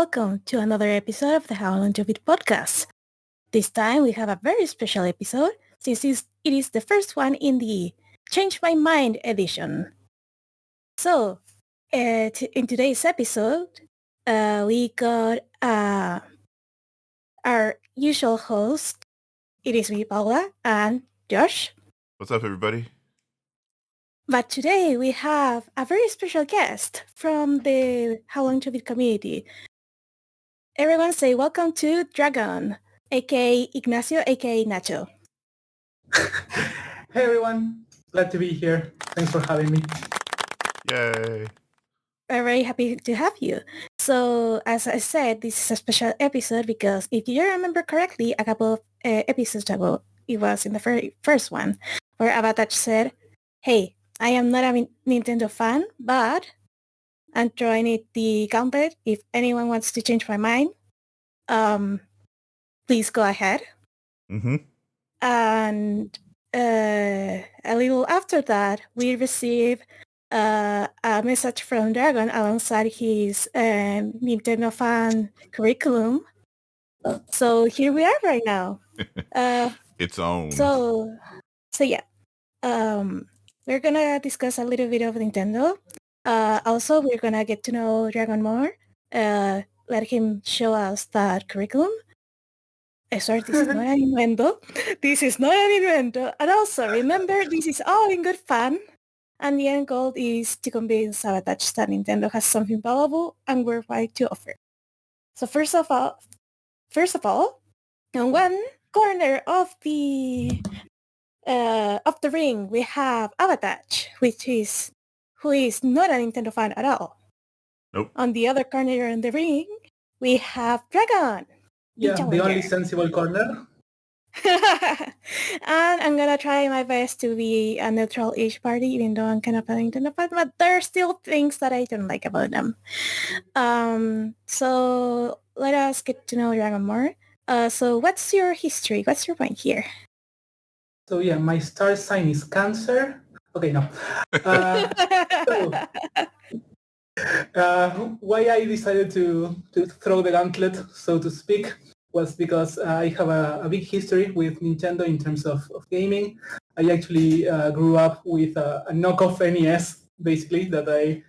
welcome to another episode of the HLTB podcast. This time we have a very special episode since it is the first one in the Change My Mind edition. So, in today's episode, we got our usual host. It is me, Paula, and Josh. What's up, everybody? But today we have a very special guest from the HLTB community. Everyone say welcome to Dragonh, aka Ignacio, aka Nacho. Hey everyone, glad to be here. Thanks for having me. Yay! We're very happy to have you. So, as I said, this is a special episode because if you remember correctly, a couple of episodes ago, it was in the first one, where Avatach said, hey, I am not a Nintendo fan, but I'm throwing it the gauntlet. If anyone wants to change my mind, please go ahead. Mm-hmm. And a little after that, we received a message from Dragonh alongside his Nintendo fan curriculum. So here we are right now. Its own. So yeah. We're gonna discuss a little bit of Nintendo. Also, we're gonna get to know Dragonh more. Let him show us that curriculum. Sorry, this is not an invento. This is not an invento. And also, remember, this is all in good fun. And the end goal is to convince Avatach that Nintendo has something valuable and worthwhile to offer. So first of all, on one corner of the ring, we have Avatach, who is not a Nintendo fan at all. Nope. On the other corner in the ring, we have Dragonh. Yeah, the only sensible corner. And I'm gonna try my best to be a neutral-ish party, even though I'm kind of a Nintendo fan, but there are still things that I don't like about them. So let us get to know Dragonh more. So what's your history? What's your point here? So yeah, my star sign is Cancer. Okay, no. Why I decided to throw the gauntlet, so to speak, was because I have a big history with Nintendo in terms of gaming. I actually grew up with a knockoff NES, basically, that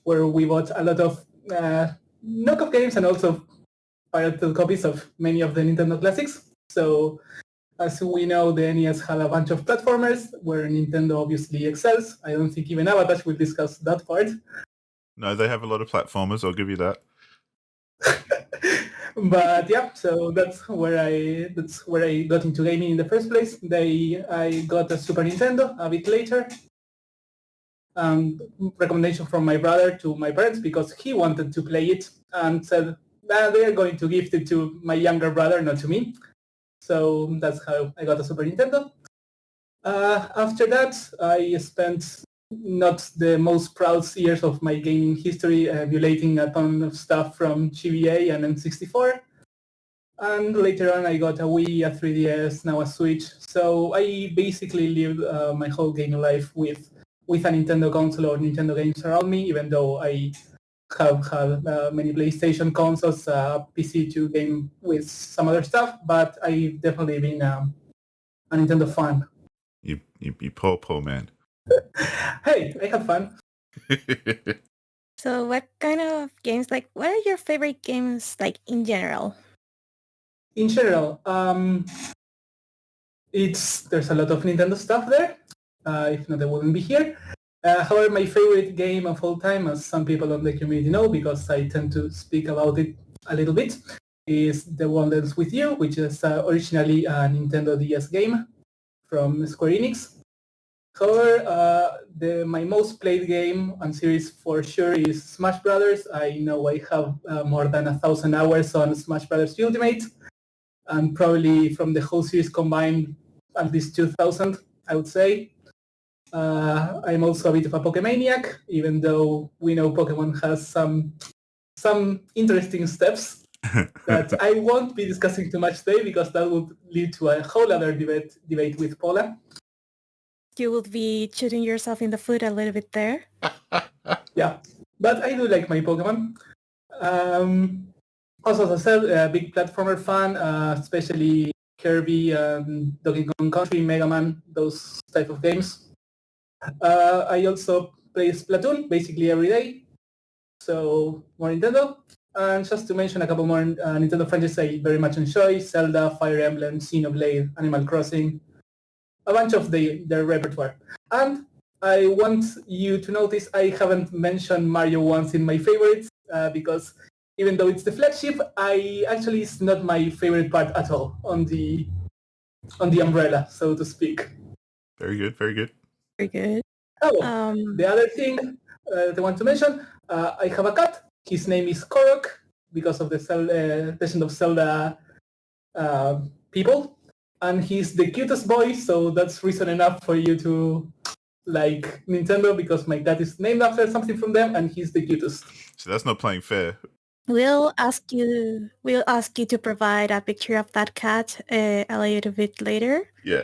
where we bought a lot of knockoff games and also pirated copies of many of the Nintendo classics. So as we know, the NES had a bunch of platformers where Nintendo obviously excels. I don't think even Avatach will discuss that part. No, they have a lot of platformers, I'll give you that. But yeah, so that's where I got into gaming in the first place. I got a Super Nintendo a bit later. Recommendation from my brother to my parents because he wanted to play it and said they are going to gift it to my younger brother, not to me. So that's how I got a Super Nintendo. After that, I spent not the most proud years of my gaming history emulating a ton of stuff from GBA and N64. And later on I got a Wii, a 3DS, now a Switch. So I basically lived my whole gaming life with a Nintendo console or Nintendo games around me, even though I have had many PlayStation consoles, PC to game with some other stuff, but I've definitely been a Nintendo fan. You poor man. Hey, I had fun. So what kind of games, what are your favorite games, in general? In general, there's a lot of Nintendo stuff there. If not, I wouldn't be here. However, my favorite game of all time, as some people on the community know, because I tend to speak about it a little bit, is The Wonders With You, which is originally a Nintendo DS game from Square Enix. However, my most played game and series for sure is Smash Brothers. I know I have more than 1,000 hours on Smash Brothers Ultimate, and probably from the whole series combined at least 2,000, I would say. I'm also a bit of a Pokemaniac, even though we know Pokemon has some interesting steps that I won't be discussing too much today because that would lead to a whole other debate with Paula. You would be shooting yourself in the foot a little bit there. Yeah, but I do like my Pokemon. Also, as I said, a big platformer fan, especially Kirby and Donkey Kong Country, Mega Man, those type of games. I also play Splatoon basically every day, so more Nintendo. And just to mention a couple more Nintendo franchises I very much enjoy: Zelda, Fire Emblem, Xenoblade, Animal Crossing, a bunch of their repertoire. And I want you to notice I haven't mentioned Mario once in my favorites, because even though it's the flagship, it's not my favorite part at all on the umbrella, so to speak. Very good, very good. Very good. Oh, the other thing that I want to mention, I have a cat. His name is Korok, because of the Legend of Zelda people. And he's the cutest boy, so that's reason enough for you to like Nintendo, because my cat is named after something from them, and he's the cutest. So that's not playing fair. We'll ask you to provide a picture of that cat a little bit later. Yeah.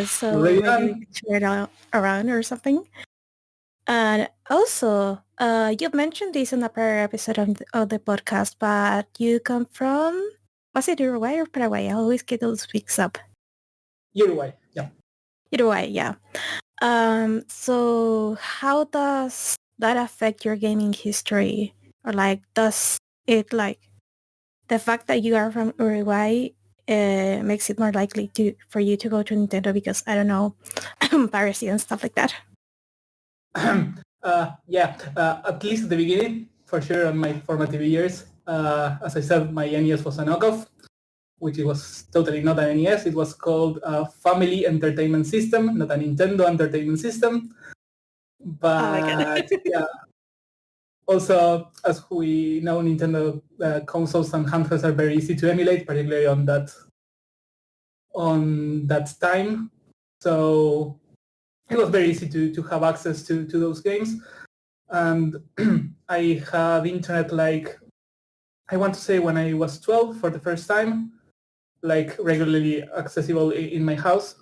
So maybe we can share it around or something. And also, you mentioned this in a prior episode of the podcast, but you come from, was it Uruguay or Paraguay? I always get those mixed up. Uruguay, yeah. Uruguay, yeah. So how does that affect your gaming history? Or does it the fact that you are from Uruguay makes it more likely for you to go to Nintendo because, I don't know, piracy and stuff like that? Yeah, at least at the beginning, for sure, on my formative years. As I said, my NES was a knockoff, which it was totally not an NES. It was called a Family Entertainment System, not a Nintendo Entertainment System. But yeah. Also, as we know, Nintendo consoles and handhelds are very easy to emulate, particularly on that time. So it was very easy to have access to those games. And I had internet, I want to say when I was 12 for the first time, regularly accessible in my house.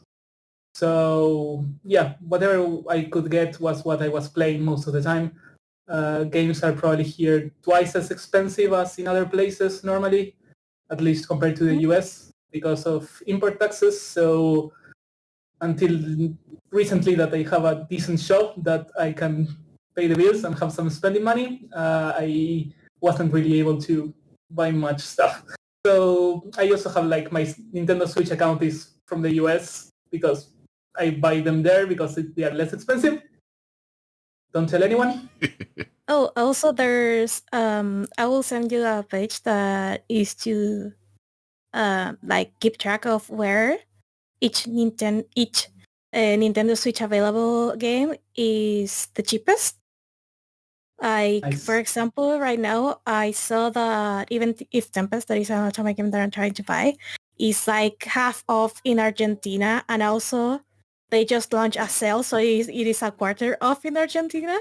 So yeah, whatever I could get was what I was playing most of the time. Games are probably here twice as expensive as in other places normally, at least compared to the US, because of import taxes. So until recently that I have a decent job that I can pay the bills and have some spending money, I wasn't really able to buy much stuff. So I also have my Nintendo Switch account is from the US because I buy them there because they are less expensive. Don't tell anyone. Oh, also there's I will send you a page that is to keep track of where each Nintendo Switch available game is the cheapest. Nice. For example, right now I saw that even if Tempest, that is an automatic game that I'm trying to buy, is half off in Argentina, and also they just launched a sale, so it is a quarter off in Argentina.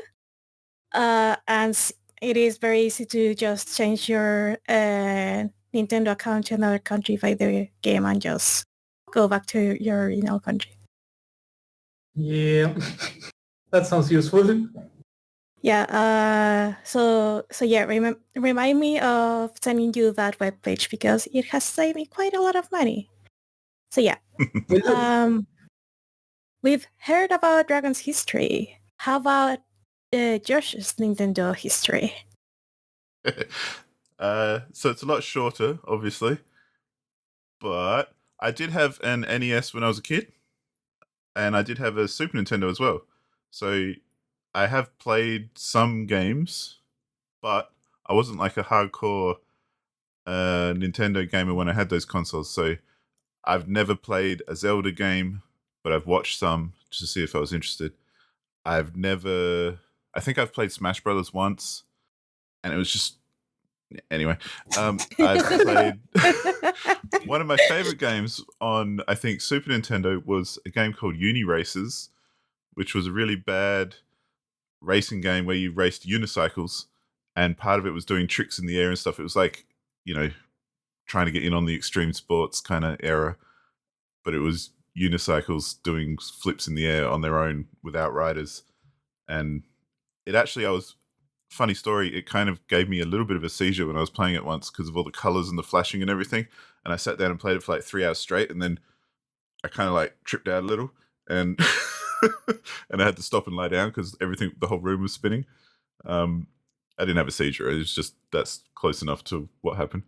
And it is very easy to just change your Nintendo account to another country by the game and just go back to your original country. Yeah, that sounds useful. Yeah. So yeah. Remind me of sending you that webpage because it has saved me quite a lot of money. So yeah. We've heard about Dragon's history. How about Josh's Nintendo history? So it's a lot shorter, obviously. But I did have an NES when I was a kid. And I did have a Super Nintendo as well. So I have played some games, but I wasn't a hardcore Nintendo gamer when I had those consoles. So I've never played a Zelda game, but I've watched some just to see if I was interested. I think I've played Smash Brothers once, and it was just... Anyway, I've played... One of my favorite games on, I think, Super Nintendo was a game called Uni Races, which was a really bad racing game where you raced unicycles, and part of it was doing tricks in the air and stuff. It was trying to get in on the extreme sports kind of era, but it was unicycles doing flips in the air on their own without riders. And it actually, I was funny story, it kind of gave me a little bit of a seizure when I was playing it once because of all the colors and the flashing and everything. And I sat down and played it for like 3 hours straight, and then I kind of like tripped out a little, and and I had to stop and lie down because the whole room was spinning. I didn't have a seizure. It was just that's close enough to what happened.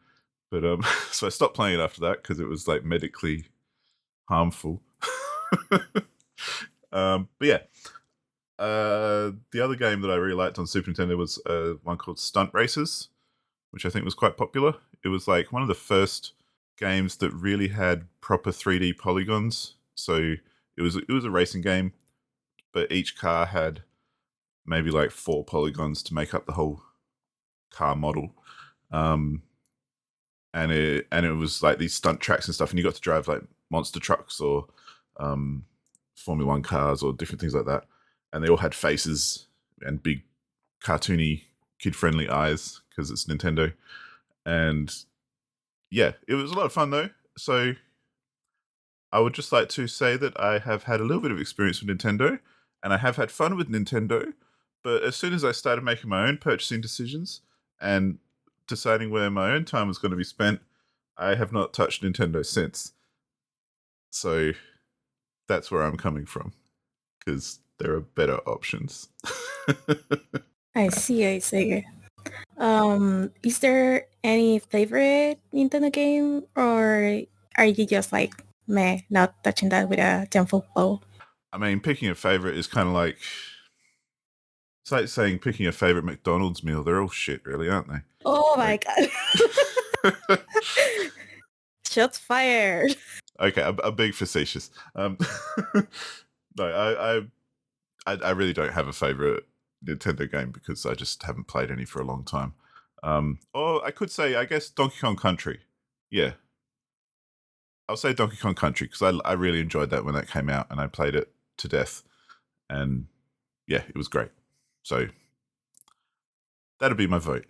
But so I stopped playing it after that because it was like medically harmful. But yeah, the other game that I really liked on Super Nintendo was one called Stunt Racers, which I think was quite popular. It was like one of the first games that really had proper 3D polygons. So it was a racing game, but each car had maybe like 4 polygons to make up the whole car model. And it was like these stunt tracks and stuff, and you got to drive like monster trucks or Formula 1 cars or different things like that. And they all had faces and big cartoony kid-friendly eyes because it's Nintendo. And yeah, it was a lot of fun though. So I would just like to say that I have had a little bit of experience with Nintendo, and I have had fun with Nintendo. But as soon as I started making my own purchasing decisions and deciding where my own time was going to be spent, I have not touched Nintendo since. So that's where I'm coming from, because there are better options. I see. Is there any favorite Nintendo game, or are you just like meh, not touching that with a 10-foot pole? I mean, picking a favorite is kind of like, it's like saying picking a favorite McDonald's meal. They're all shit, really, aren't they? Oh my god! Shots fired. Okay, I'm being facetious. No, I really don't have a favorite Nintendo game because I just haven't played any for a long time. Or I could say, I guess, Donkey Kong Country. Yeah, I'll say Donkey Kong Country because I really enjoyed that when that came out, and I played it to death, and yeah, it was great. So that'd be my vote.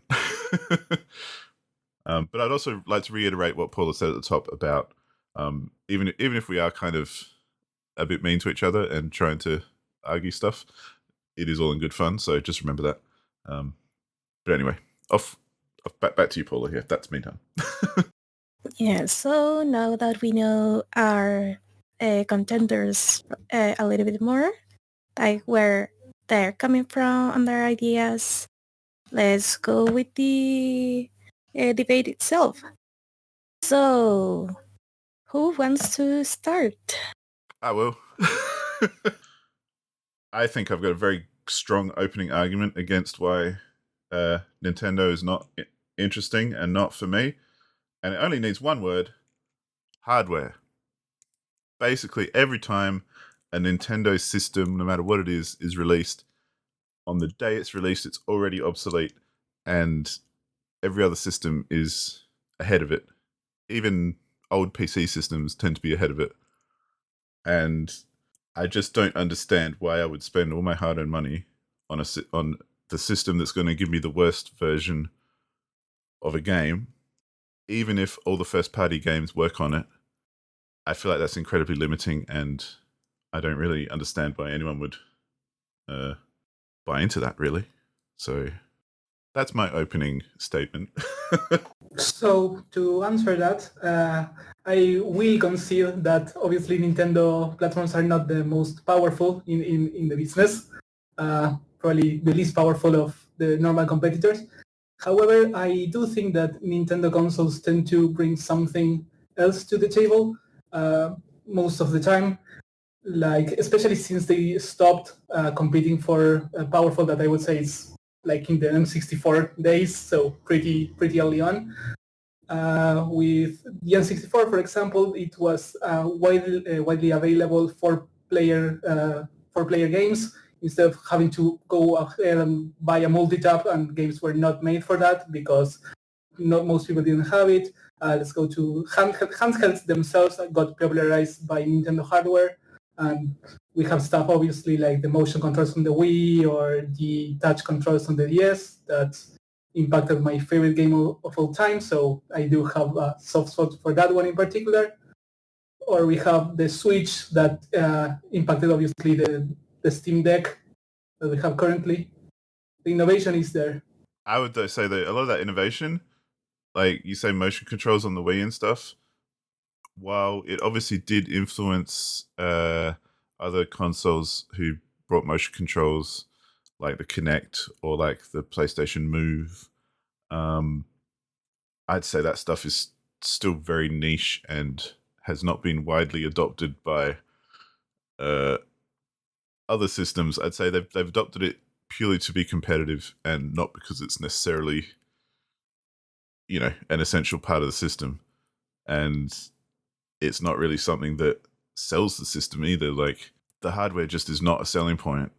But I'd also like to reiterate what Paula said at the top about even if we are kind of a bit mean to each other and trying to argue stuff, it is all in good fun. So just remember that. But anyway, back to you, Paula. Here, that's me done. Yeah. So now that we know our contenders a little bit more, like where they're coming from and their ideas, let's go with the debate itself. So, who wants to start? I will. I think I've got a very strong opening argument against why Nintendo is not interesting and not for me. And it only needs one word: hardware. Basically, every time a Nintendo system, no matter what it is released, on the day it's released, it's already obsolete, and every other system is ahead of it. Even old PC systems tend to be ahead of it. And I just don't understand why I would spend all my hard-earned money on the system that's going to give me the worst version of a game, even if all the first-party games work on it. I feel like that's incredibly limiting, and I don't really understand why anyone would buy into that, really. So that's my opening statement. So to answer that, I will concede that obviously Nintendo platforms are not the most powerful in the business, probably the least powerful of the normal competitors. However, I do think that Nintendo consoles tend to bring something else to the table most of the time, like especially since they stopped competing for powerful, that I would say is like in the N64 days, so pretty early on. With the N64, for example, it was widely available for player games instead of having to go ahead and buy a multi-tap, and games were not made for that because not most people didn't have it. Let's go to handhelds themselves that got popularized by Nintendo hardware. And we have stuff obviously like the motion controls on the Wii or the touch controls on the DS that impacted my favorite game of all time. So I do have a soft spot for that one in particular. Or we have the Switch that impacted obviously the Steam Deck that we have currently. the innovation is there. I would say that a lot of that innovation, like you say, motion controls on the Wii and stuff, while it obviously did influence other consoles who brought motion controls, like the Kinect or like the PlayStation Move, I'd say that stuff is still very niche and has not been widely adopted by other systems. I'd say they've adopted it purely to be competitive and not because it's necessarily, an essential part of the system. And it's not really something that sells the system either. Like, the hardware just is not a selling point,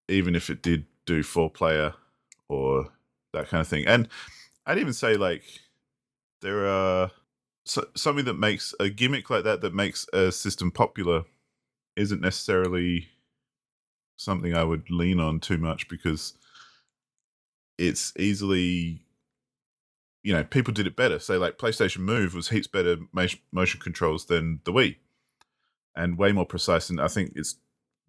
even if it did do 4-player or that kind of thing. And I'd even say, like, there are something that makes a gimmick like that makes a system popular isn't necessarily something I would lean on too much, because it's easily, people did it better. Say, like, PlayStation Move was heaps better motion controls than the Wii, and way more precise. And I think it's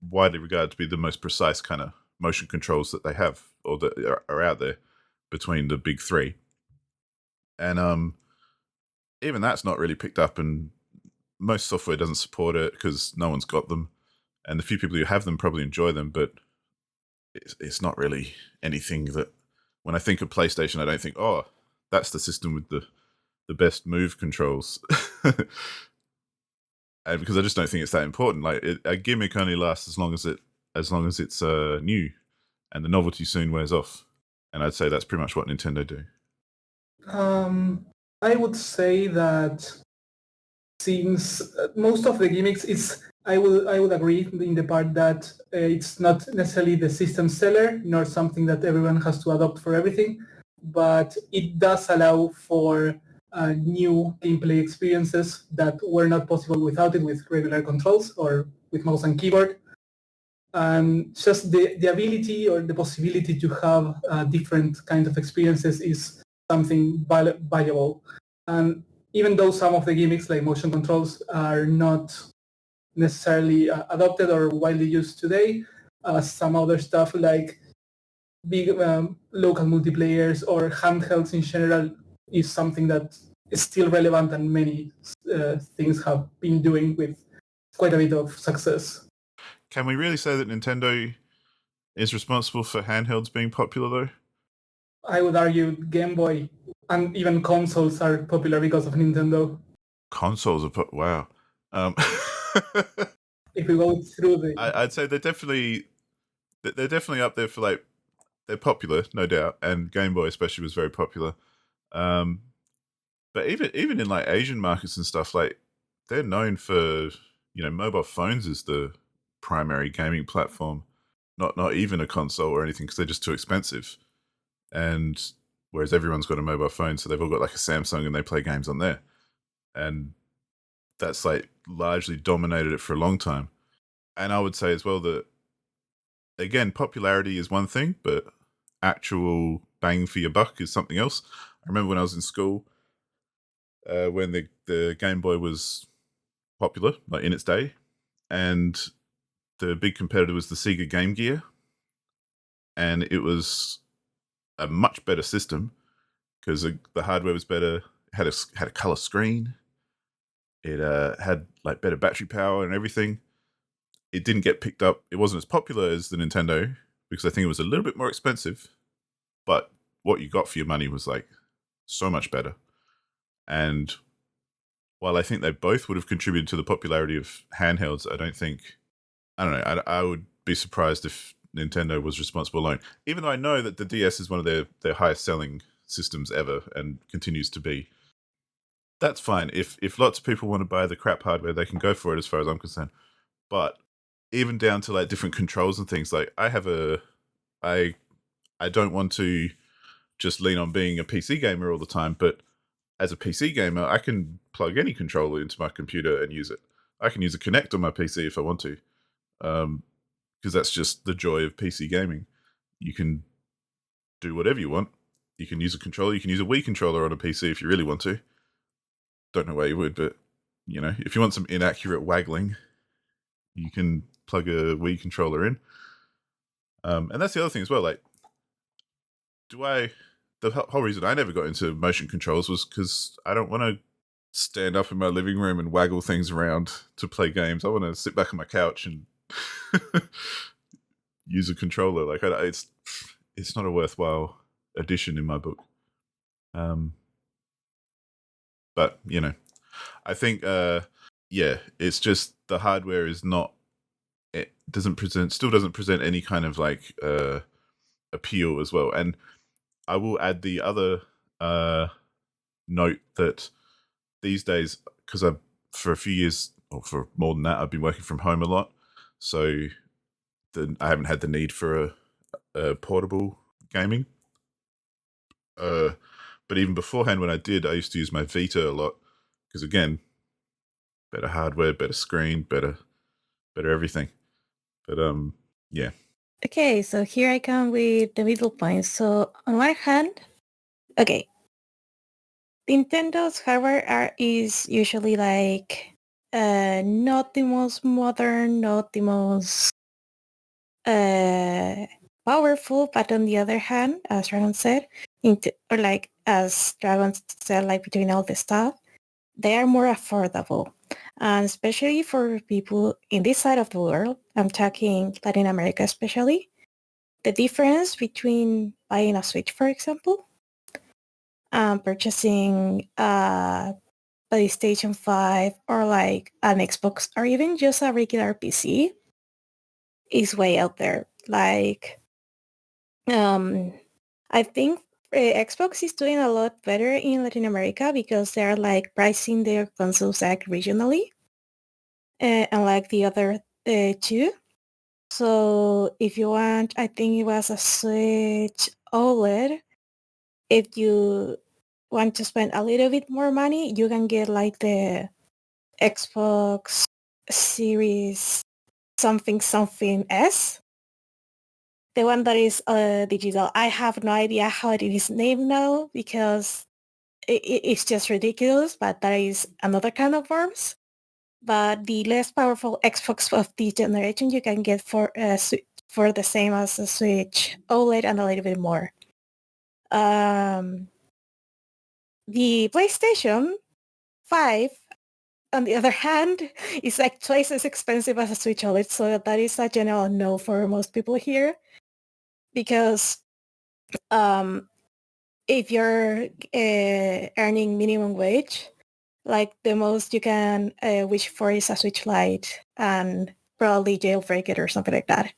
widely regarded to be the most precise kind of motion controls that they have, or that are out there between the big three. And even that's not really picked up, and most software doesn't support it because no one's got them, and the few people who have them probably enjoy them, but it's not really anything that, when I think of PlayStation, I don't think, oh, that's the system with the best move controls. And because I just don't think it's that important. Like, a gimmick only lasts as long as it's new, and the novelty soon wears off. And I'd say that's pretty much what Nintendo do. I would say that since most of the gimmicks, I would agree in the part that it's not necessarily the system seller, nor something that everyone has to adopt for everything, but it does allow for new gameplay experiences that were not possible without it, with regular controls or with mouse and keyboard. And just the ability or the possibility to have different kinds of experiences is something valuable. And even though some of the gimmicks like motion controls are not necessarily adopted or widely used today, some other stuff like big local multiplayers or handhelds in general is something that is still relevant, and many things have been doing with quite a bit of success. Can we really say that Nintendo is responsible for handhelds being popular, though? I would argue Game Boy and even consoles are popular because of Nintendo. Consoles are wow. If we go through the, I'd say they're definitely up there for, like, they're popular, no doubt, and Game Boy especially was very popular. But even in, like, Asian markets and stuff, like, they're known for, mobile phones as the primary gaming platform, not even a console or anything, because they're just too expensive. And whereas everyone's got a mobile phone, so they've all got like a Samsung and they play games on there, and that's like largely dominated it for a long time. And I would say as well that, again, popularity is one thing, but actual bang for your buck is something else. I remember when I was in school, when the Game Boy was popular, like in its day, and the big competitor was the Sega Game Gear, and it was a much better system because the hardware was better. It had a color screen. It had like better battery power and everything. It didn't get picked up. It wasn't as popular as the Nintendo because I think it was a little bit more expensive, but what you got for your money was like so much better. And while I think they both would have contributed to the popularity of handhelds, I don't know. I would be surprised if Nintendo was responsible alone, even though I know that the DS is one of their highest selling systems ever and continues to be. That's fine. If lots of people want to buy the crap hardware, they can go for it as far as I'm concerned. But even down to like different controls and things, like I don't want to just lean on being a PC gamer all the time, but as a PC gamer, I can plug any controller into my computer and use it. I can use a Kinect on my PC if I want to. Because that's just the joy of PC gaming. You can do whatever you want. You can use a controller. You can use a Wii controller on a PC if you really want to. Don't know why you would, but if you want some inaccurate waggling, you can plug a Wii controller in. And that's the other thing as well. Like, The whole reason I never got into motion controls was because I don't want to stand up in my living room and waggle things around to play games. I want to sit back on my couch and use a controller. Like it's not a worthwhile addition in my book. But I think it's just the hardware is not. It still doesn't present any kind of like appeal as well. And I will add the other note that these days, because for a few years or for more than that, I've been working from home a lot, so I haven't had the need for a portable gaming. But even beforehand, when I did, I used to use my Vita a lot because, again, better hardware, better screen, better everything. But yeah. Okay, so here I come with the middle point. So on one hand, okay, Nintendo's hardware is usually like not the most modern, not the most powerful, but on the other hand, as Dragon said, or like as Dragon said, like between all the stuff, they are more affordable. And especially for people in this side of the world, I'm talking Latin America especially, the difference between buying a Switch, for example, and purchasing a PlayStation 5 or like an Xbox or even just a regular PC is way out there. Like, I think Xbox is doing a lot better in Latin America because they're like pricing their consoles like regionally, unlike the other two. So if you want, I think it was a Switch OLED. If you want to spend a little bit more money, you can get like the Xbox Series something S. The one that is digital. I have no idea how it is named now because it's just ridiculous, but that is another kind of worms. But the less powerful Xbox of the generation you can get for the same as the Switch OLED and a little bit more. The PlayStation 5, on the other hand, is like twice as expensive as a Switch OLED, so that is a general no for most people here. Because if you're earning minimum wage, like the most you can wish for is a Switch Lite and probably jailbreak it or something like that.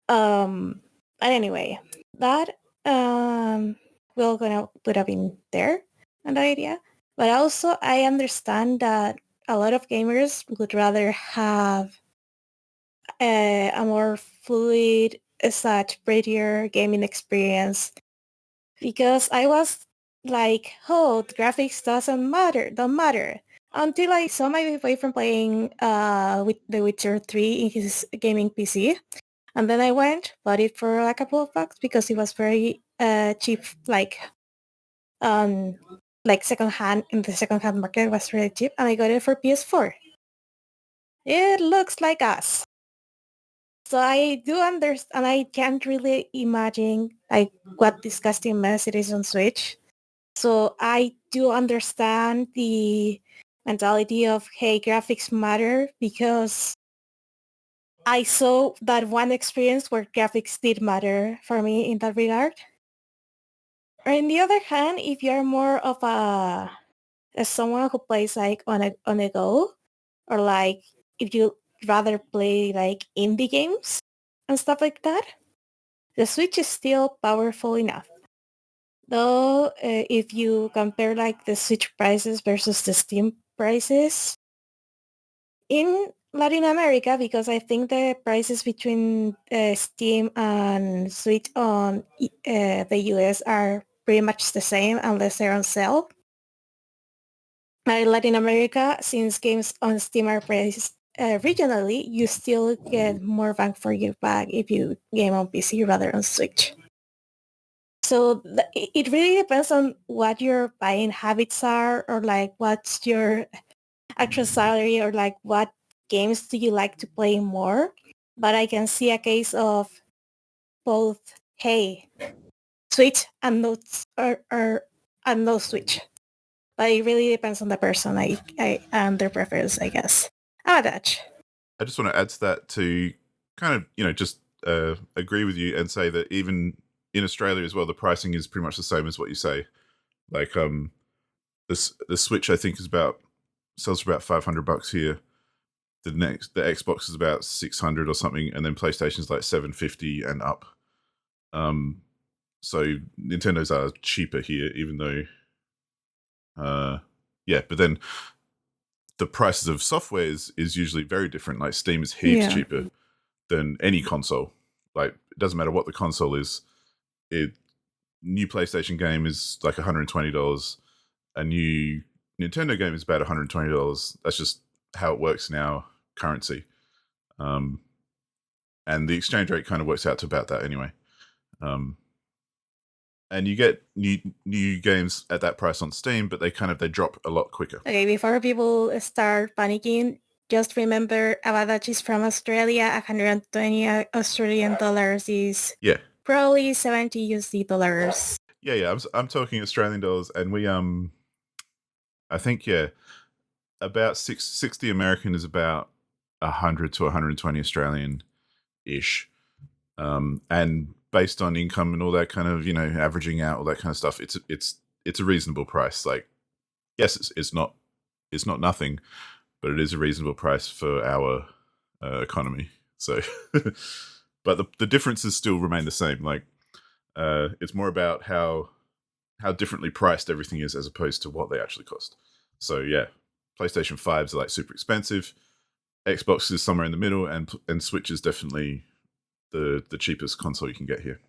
But anyway, that we're gonna put up in there, an idea. But also, I understand that a lot of gamers would rather have a more fluid, such prettier gaming experience. Because I was like, oh, the graphics don't matter. Until I saw my boyfriend playing with The Witcher 3 in his gaming PC. And then I bought it for a couple of bucks because it was very cheap, like secondhand, in the secondhand market. It was really cheap, and I got it for PS4. It looks like us. So I do understand, and I can't really imagine like what disgusting mess it is on Switch. So I do understand the mentality of, hey, graphics matter, because I saw that one experience where graphics did matter for me in that regard. Or on the other hand, if you're more of as someone who plays like on a go, or like if you rather play like indie games and stuff like that, the Switch is still powerful enough. Though if you compare like the Switch prices versus the Steam prices in Latin America, because I think the prices between Steam and Switch on the US are pretty much the same unless they're on sale. In Latin America, since games on Steam are priced regionally, you still get more bang for your buck if you game on PC rather than Switch. So it really depends on what your buying habits are, or like what's your actual salary, or like what games do you like to play more. But I can see a case of both, hey, Switch and no Switch. But it really depends on the person and their preference, I guess. I'm attached. I just want to add to that to kind of, just agree with you and say that even in Australia as well, the pricing is pretty much the same as what you say. Like the Switch, I think, sells for about $500 here. The Xbox is about $600 or something, and then PlayStation's like $750 and up. So Nintendo's are cheaper here, even though, but then the prices of software is usually very different. Like Steam is heaps cheaper than any console. Like it doesn't matter what the console is. New PlayStation game is like $120. A new Nintendo game is about $120. That's just how it works in our currency. And the exchange rate kind of works out to about that anyway. And you get new games at that price on Steam, but they drop a lot quicker. Okay, before people start panicking, just remember Avadach is from Australia. 120 Australian dollars is probably 70 USD dollars. Yeah. I'm talking Australian dollars, and we I think about 60 American is about 100 to 120 Australian ish, and based on income and all that kind of averaging out all that kind of stuff, it's a reasonable price. Like, yes, it's not nothing, but it is a reasonable price for our economy. So, but the differences still remain the same. Like, it's more about how differently priced everything is as opposed to what they actually cost. So yeah, PlayStation 5s are like super expensive. Xbox is somewhere in the middle, and Switch is definitely the cheapest console you can get here.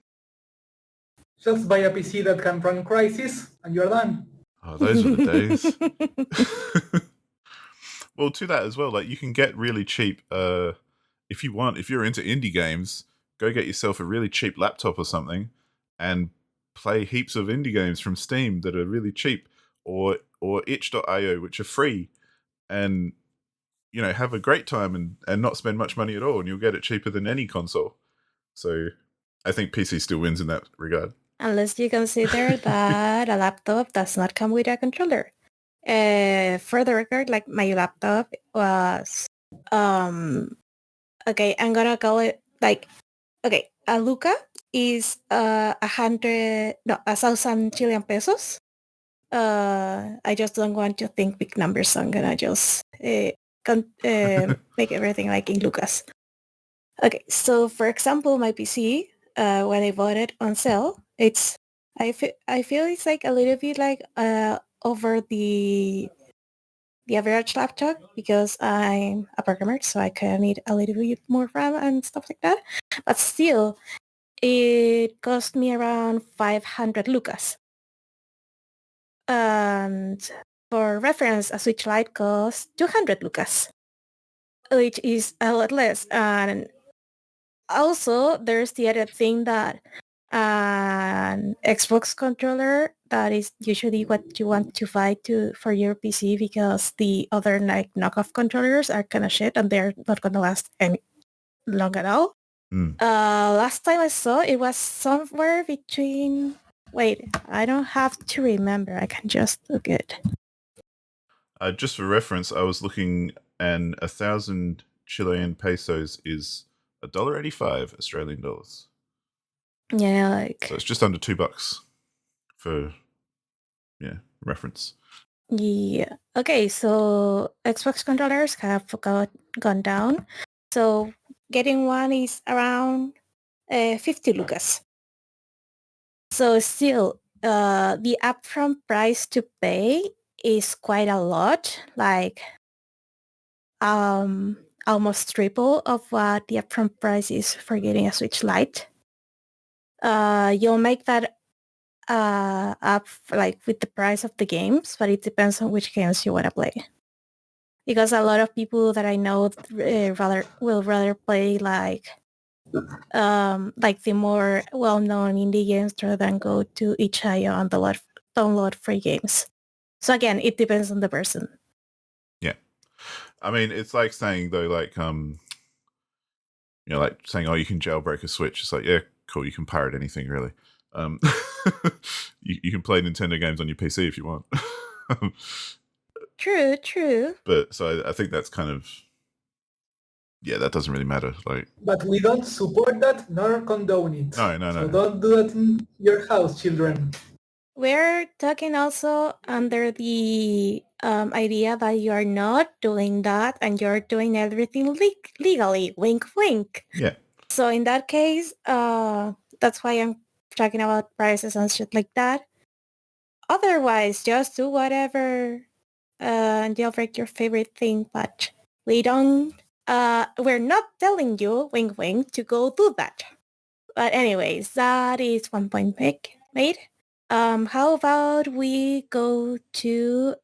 Just buy a PC that can run Crysis, and you're done. Oh, those were the days. Well, to that as well, like you can get really cheap. If you're into indie games, go get yourself a really cheap laptop or something, and play heaps of indie games from Steam that are really cheap, or itch.io, which are free, and have a great time and not spend much money at all, and you'll get it cheaper than any console. So I think PC still wins in that regard. Unless you consider that a laptop does not come with a controller. For the record, like my laptop was okay, I'm gonna call it like a Luca is 1,000 Chilean pesos. I just don't want to think big numbers, so I'm gonna just make everything like in Lucas. Okay, so for example, my PC, when I bought it on sale, I feel it's like a little bit like over the average laptop because I'm a programmer, so I kind of need a little bit more RAM and stuff like that. But still, it cost me around 500 lucas. And for reference, a Switch Lite costs 200 lucas, which is a lot less. And also, there's the other thing that an Xbox controller, that is usually what you want to buy for your PC, because the other like knockoff controllers are kind of shit and they're not going to last any long at all. Last time I saw it was somewhere between... Wait, I don't have to remember. I can just look it. Just for reference, I was looking, and 1,000 Chilean pesos is $1.85 Australian dollars. Yeah, like... So it's just under $2 for, reference. Yeah. Okay, so Xbox controllers have gone down. So getting one is around 50 lucas. So still, the upfront price to pay is quite a lot, like almost triple of what the upfront price is for getting a Switch Lite. You'll make that up like with the price of the games, but it depends on which games you want to play. Because a lot of people that I know will rather play like the more well-known indie games rather than go to itch.io and download free games. So again, it depends on the person. Yeah, I mean, it's like saying though, like like saying, oh, you can jailbreak a Switch. It's like, yeah, cool, you can pirate anything really. You can play Nintendo games on your PC if you want. True. But so I think that's kind of, that doesn't really matter. Like, But we don't support that nor condone it. No. So don't do that in your house, children. We're talking also under the idea that you're not doing that and you're doing everything legally. Wink, wink. Yeah. So in that case, that's why I'm talking about prices and shit like that. Otherwise, just do whatever and jailbreak your favorite thing, but we're not telling you, wink wink, to go do that. But anyways, that is one point made. How about we go to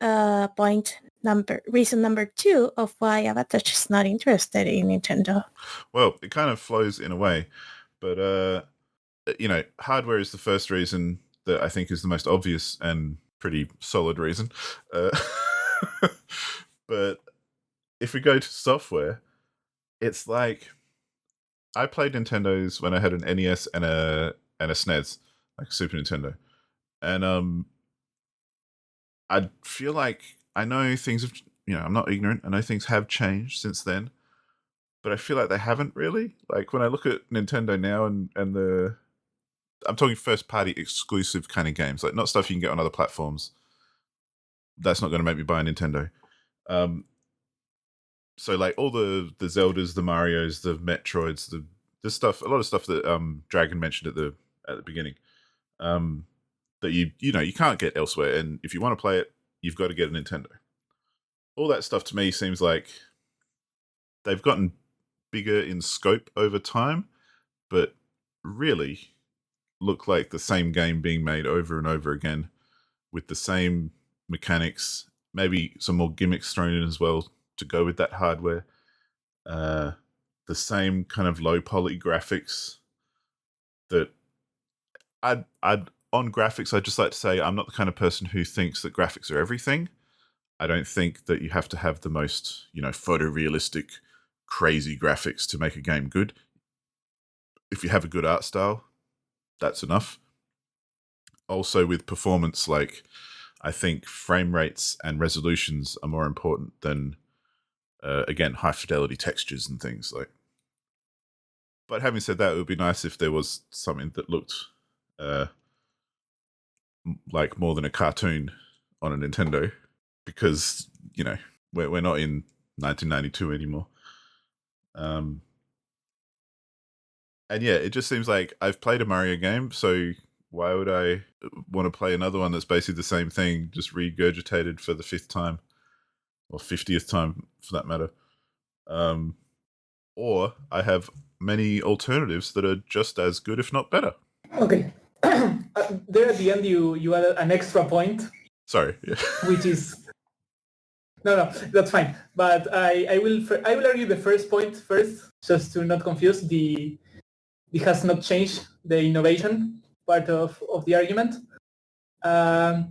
reason number 2 of why Avatage is not interested in Nintendo? Well, it kind of flows in a way, but hardware is the first reason that I think is the most obvious and pretty solid reason. But if we go to software, it's like I played Nintendos when I had an NES and a SNES, like Super Nintendo, and I feel like I know things have, I'm not ignorant. I know things have changed since then, but I feel like they haven't really. Like when I look at Nintendo now and I'm talking first party exclusive kind of games, like not stuff you can get on other platforms. That's not going to make me buy a Nintendo. So like all the Zeldas, the Marios, the Metroids, the stuff, a lot of stuff that Dragon mentioned at the beginning, that you can't get elsewhere, and if you want to play it, you've got to get a Nintendo. All that stuff to me seems like they've gotten bigger in scope over time, but really look like the same game being made over and over again with the same mechanics, maybe some more gimmicks thrown in as well to go with that hardware. The same kind of low poly graphics that on graphics, I'd just like to say I'm not the kind of person who thinks that graphics are everything. I don't think that you have to have the most, photorealistic, crazy graphics to make a game good. If you have a good art style, that's enough. Also with performance, like I think frame rates and resolutions are more important than again, high fidelity textures and things like. But having said that, it would be nice if there was something that looked like more than a cartoon on a Nintendo, because we're not in 1992 anymore. And yeah, it just seems like I've played a Mario game, so why would I want to play another one that's basically the same thing, just regurgitated for the 5th time or 50th time for that matter? Or I have many alternatives that are just as good, if not better. Okay. There at the end, you added an extra point. Sorry. Yeah. Which is no, that's fine. But I will argue the first point first, just to not confuse it has not changed the innovation part of the argument. I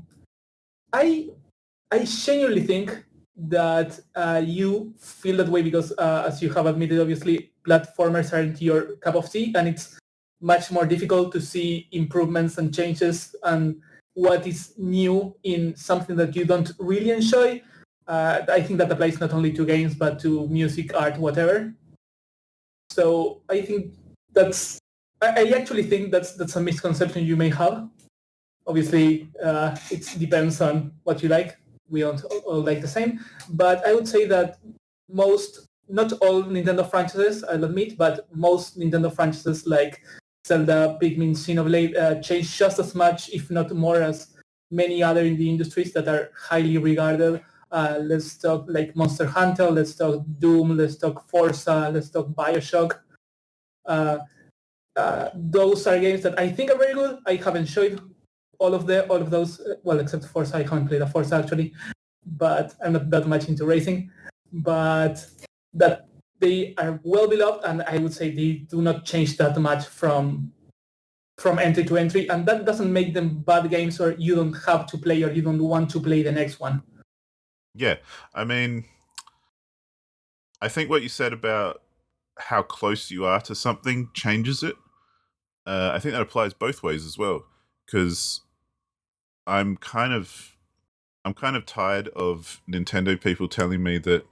genuinely think that you feel that way because, as you have admitted, obviously platformers aren't your cup of tea, and it's much more difficult to see improvements and changes and what is new in something that you don't really enjoy. I think that applies not only to games but to music, art, whatever. So I think I actually think that's a misconception you may have. Obviously, it depends on what you like. We don't all like the same, but I would say that not all Nintendo franchises, I'll admit, but most Nintendo franchises like Zelda, Pikmin, Xenoblade change just as much, if not more, as many other in the industries that are highly regarded. Let's talk like Monster Hunter, let's talk Doom, let's talk Forza, let's talk Bioshock. Those are games that I think are very good. I have enjoyed all of those, well, except Forza. I haven't played a Forza actually, but I'm not that much into racing. But that they are well beloved, and I would say they do not change that much from entry to entry, and that doesn't make them bad games, or you don't have to play, or you don't want to play the next one. Yeah, I mean, I think what you said about how close you are to something changes it. I think that applies both ways as well, because I'm kind of tired of Nintendo people telling me that,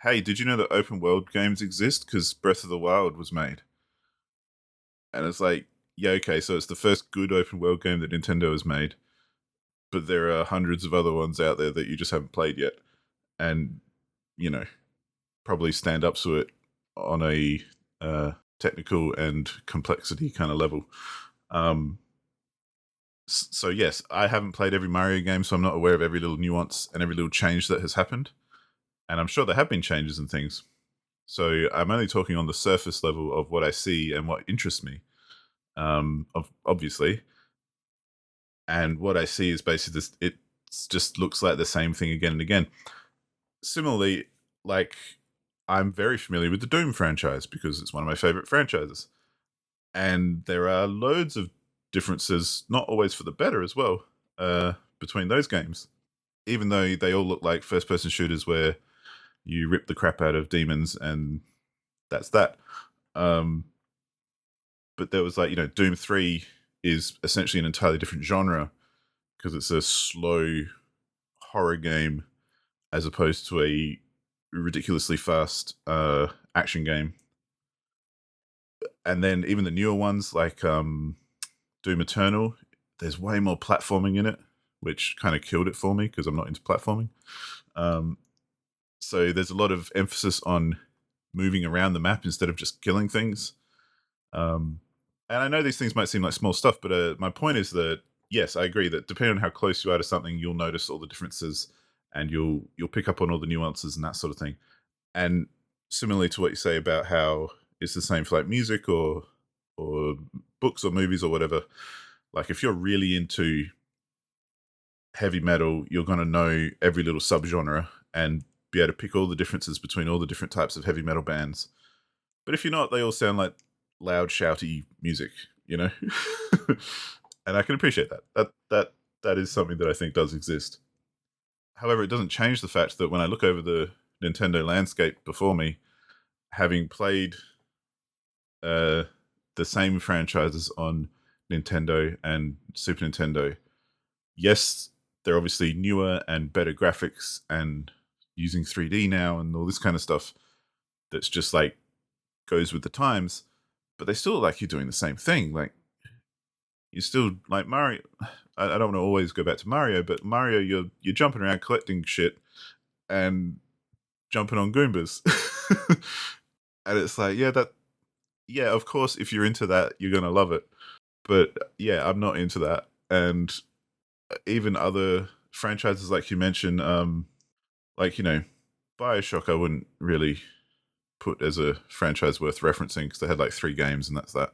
hey, did you know that open world games exist because Breath of the Wild was made? And it's like, yeah, okay, so it's the first good open world game that Nintendo has made, but there are hundreds of other ones out there that you just haven't played yet, and probably stand up to it on a technical and complexity kind of level. So yes, I haven't played every Mario game, so I'm not aware of every little nuance and every little change that has happened. And I'm sure there have been changes and things. So I'm only talking on the surface level of what I see and what interests me, obviously. And what I see is basically this, it just looks like the same thing again and again. Similarly, like, I'm very familiar with the Doom franchise because it's one of my favorite franchises. And there are loads of differences, not always for the better as well, between those games. Even though they all look like first-person shooters where you rip the crap out of demons and that's that. But there was Doom 3 is essentially an entirely different genre because it's a slow horror game as opposed to a ridiculously fast action game. And then even the newer ones like Doom Eternal, there's way more platforming in it, which kind of killed it for me because I'm not into platforming. So there's a lot of emphasis on moving around the map instead of just killing things. And I know these things might seem like small stuff, but my point is that, yes, I agree that depending on how close you are to something, you'll notice all the differences and you'll pick up on all the nuances and that sort of thing. And similarly to what you say about how it's the same for like music or books or movies or whatever, like if you're really into heavy metal, you're going to know every little subgenre and be able to pick all the differences between all the different types of heavy metal bands. But if you're not, they all sound like loud, shouty music, and I can appreciate that. That is something that I think does exist. However, it doesn't change the fact that when I look over the Nintendo landscape before me, having played the same franchises on Nintendo and Super Nintendo, yes, they're obviously newer and better graphics and using 3D now and all this kind of stuff that's just like goes with the times, but they still look like you're doing the same thing. Like, you still like Mario. I don't want to always go back to Mario, but Mario, you're jumping around collecting shit and jumping on Goombas. And it's like, yeah, of course, if you're into that, you're going to love it. But yeah, I'm not into that. And even other franchises like you mentioned, BioShock, I wouldn't really put as a franchise worth referencing because they had like 3 games and that's that.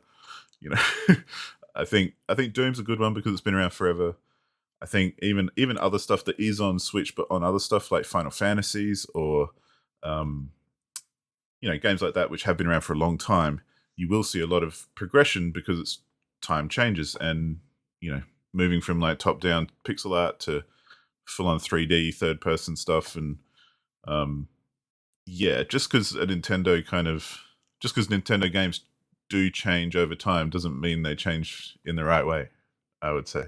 I think Doom's a good one because it's been around forever. I think even other stuff that is on Switch, but on other stuff like Final Fantasies or games like that which have been around for a long time, you will see a lot of progression because it's time changes and moving from like top down pixel art to full on 3D third person stuff and just because Nintendo games do change over time doesn't mean they change in the right way, I would say.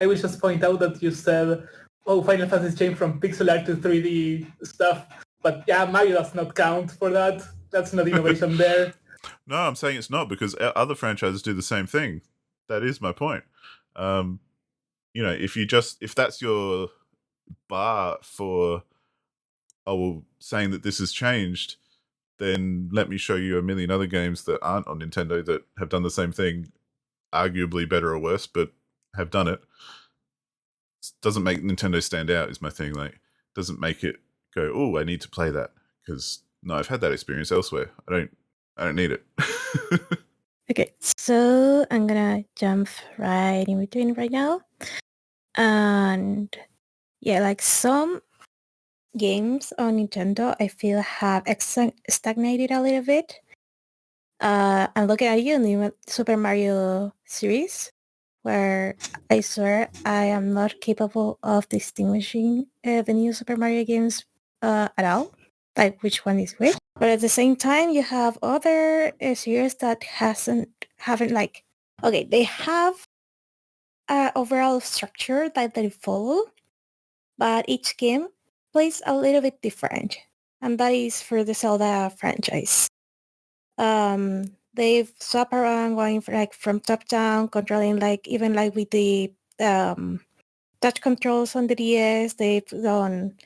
I will just point out that you said, Final Fantasy changed from pixel art to 3D stuff, but yeah, Mario does not count for that. That's not innovation there. No, I'm saying it's not because other franchises do the same thing. That is my point. If that's your bar for saying that this has changed, then let me show you a million other games that aren't on Nintendo that have done the same thing, arguably better or worse, but have done it. Doesn't make Nintendo stand out is my thing. Like, doesn't make it go, oh, I need to play that because no, I've had that experience elsewhere. I don't need it. Okay, so I'm gonna jump right in between right now. And yeah, like some games on Nintendo, I feel have stagnated a little bit. I'm looking at you in the Super Mario series, where I swear I am not capable of distinguishing the new Super Mario games at all, like which one is which. But at the same time, you have other series that haven't like, okay, they have an overall structure that they follow, but each game plays a little bit different. And that is for the Zelda franchise. They've swapped around going for, like from top down, controlling like even like with the touch controls on the DS. They've done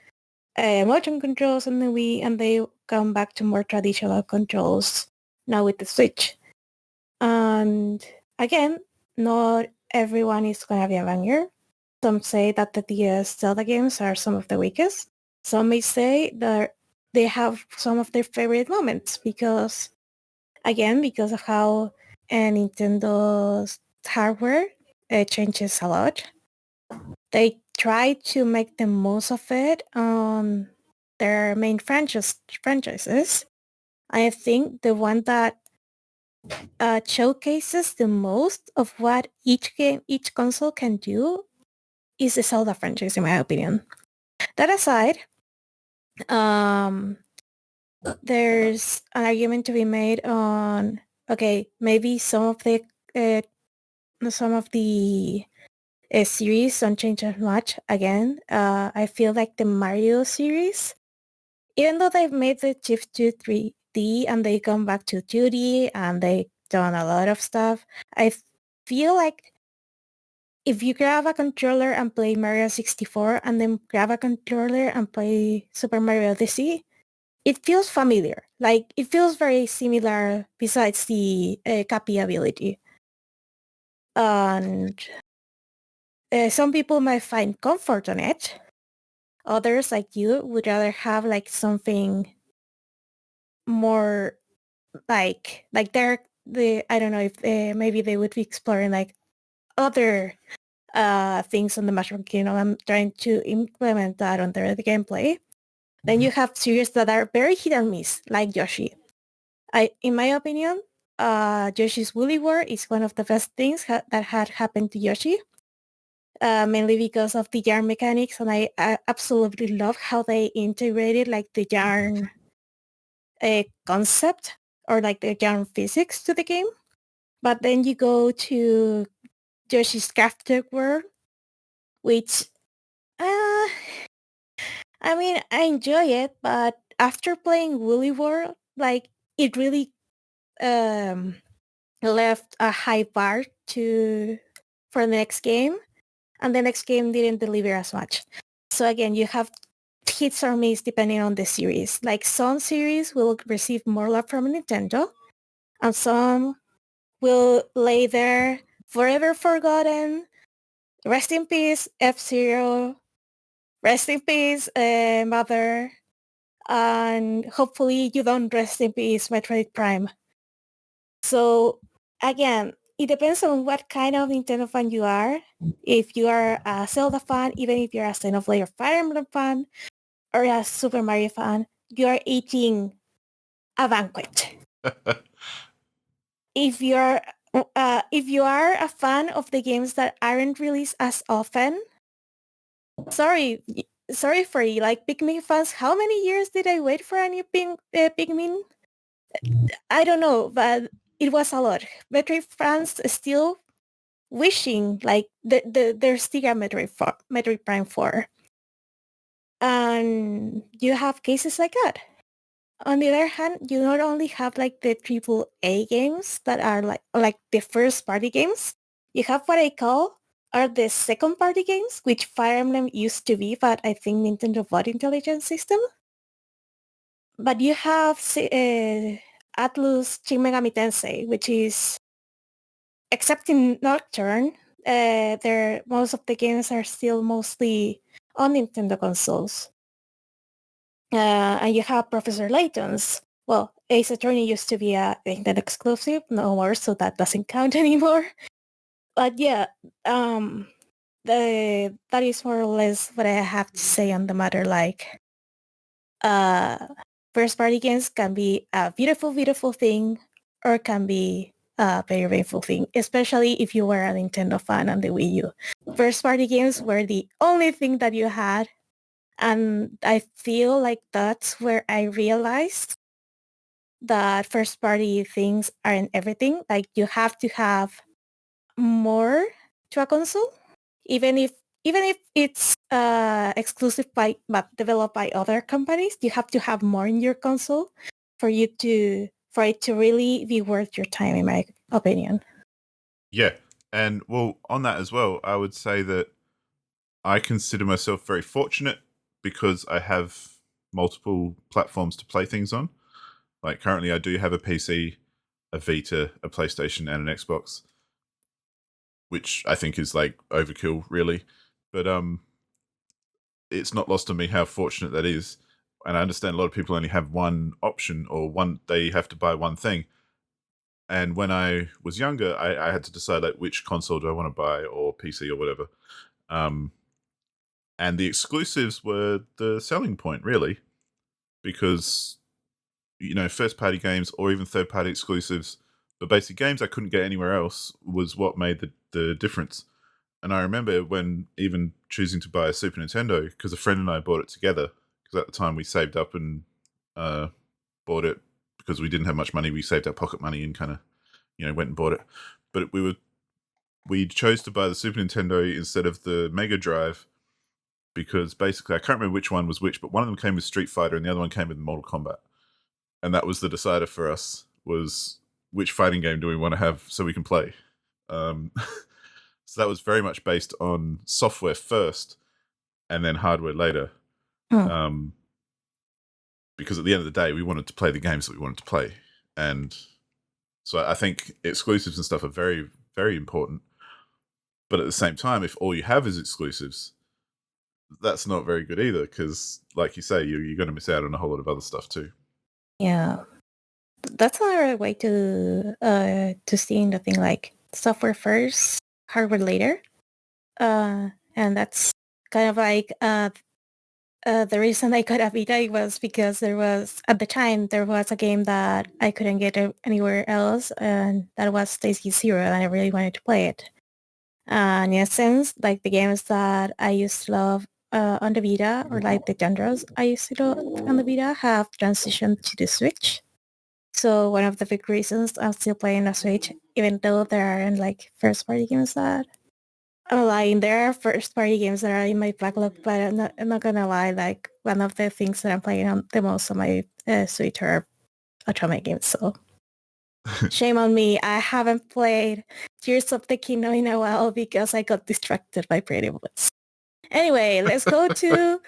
motion controls on the Wii, and they come back to more traditional controls now with the Switch. And again, not everyone is going to be a banger. Some say that the DS Zelda games are some of the weakest. Some may say that they have some of their favorite moments because of how Nintendo's hardware changes a lot. They try to make the most of it on their main franchises. I think the one that showcases the most of what each console can do is the Zelda franchise, in my opinion. That aside, there's an argument to be made on, okay, maybe some of the series don't change as much. Again, I feel like the Mario series, even though they've made the shift to 3D and they come back to 2D and they've done a lot of stuff, I feel like if you grab a controller and play Mario 64 and then grab a controller and play Super Mario Odyssey, it feels familiar. Like, it feels very similar besides the copy ability. And some people might find comfort on it. Others, like you, would rather have like something more like I don't know if maybe they would be exploring like other things on the Mushroom Kingdom and trying to implement that on the gameplay. Then you have series that are very hit or miss, like Yoshi. In my opinion, Yoshi's Woolly World is one of the best things that had happened to Yoshi, mainly because of the yarn mechanics, and I absolutely love how they integrated like the yarn concept or like the yarn physics to the game. But then you go to Yoshi's Crafted World, which I mean, I enjoy it, but after playing Woolly World, like it really left a high bar for the next game, and the next game didn't deliver as much. So again, you have hits or miss depending on the series. Like some series will receive more love from Nintendo, and some will lay there forever forgotten. Rest in peace, F-Zero. Rest in peace, Mother. And hopefully you don't rest in peace, Metroid Prime. So again, it depends on what kind of Nintendo fan you are. If you are a Zelda fan, even if you're a Xenoblade or Fire Emblem fan, or a Super Mario fan, you are eating a banquet. If you are a fan of the games that aren't released as often, sorry for you. Like Pikmin fans, how many years did I wait for a new Pikmin? I don't know, but it was a lot. Metroid fans still wishing like there's still a Metroid Prime 4. And you have cases like that. On the other hand, you not only have like the AAA games that are like the first party games, you have what I call are the second party games, which Fire Emblem used to be, but I think Nintendo bought Intelligent System. But you have Atlus Shin Megami Tensei, which is, except in Nocturne, most of the games are still mostly on Nintendo consoles. And you have Professor Layton's. Well, Ace Attorney used to be a Nintendo exclusive, no more, so that doesn't count anymore. But yeah, that is more or less what I have to say on the matter. Like, first party games can be a beautiful, beautiful thing, or can be a very painful thing, especially if you were a Nintendo fan on the Wii U. First party games were the only thing that you had. And I feel like that's where I realized that first party things aren't everything. Like you have to have more to a console, even if it's exclusive but developed by other companies. You have to have more in your console for it to really be worth your time, in my opinion. Yeah. And well, on that as well, I would say that I consider myself very fortunate because I have multiple platforms to play things on. Like currently I do have a PC, a Vita, a PlayStation, and an Xbox, which I think is like overkill, really. But it's not lost on me how fortunate that is. And I understand a lot of people only have one option or they have to buy one thing. And when I was younger, I had to decide like which console do I want to buy or PC or whatever. And the exclusives were the selling point, really, because first party games or even third party exclusives, but basically games I couldn't get anywhere else was what made the difference. And I remember when even choosing to buy a Super Nintendo, because a friend and I bought it together, because at the time we saved up and bought it because we didn't have much money. We saved our pocket money and kind of, went and bought it. But we chose to buy the Super Nintendo instead of the Mega Drive because basically, I can't remember which one was which, but one of them came with Street Fighter and the other one came with Mortal Kombat. And that was the decider for us, was which fighting game do we want to have so we can play. So that was very much based on software first and then hardware later. Because at the end of the day, we wanted to play the games that we wanted to play. And so I think exclusives and stuff are very, very important. But at the same time, if all you have is exclusives, that's not very good either, because like you say, you're going to miss out on a whole lot of other stuff too. Yeah. That's another way to seeing the thing, like software first, hardware later. And that's kind of like the reason I got a Vita was because at the time there was a game that I couldn't get anywhere else, and that was Stacy Zero, and I really wanted to play it. In essence, like the games that I used to love on the Vita, or like the genres I used to love on the Vita, have transitioned to the Switch. So one of the big reasons I'm still playing the Switch, even though there aren't like first-party games that I'm lying. There are first-party games that are in my backlog, but I'm not gonna lie. Like one of the things that I'm playing on the most on my Switch are Otome games. So shame on me. I haven't played Tears of the Kingdom in a while because I got distracted by Pretty Woods. Anyway, let's go to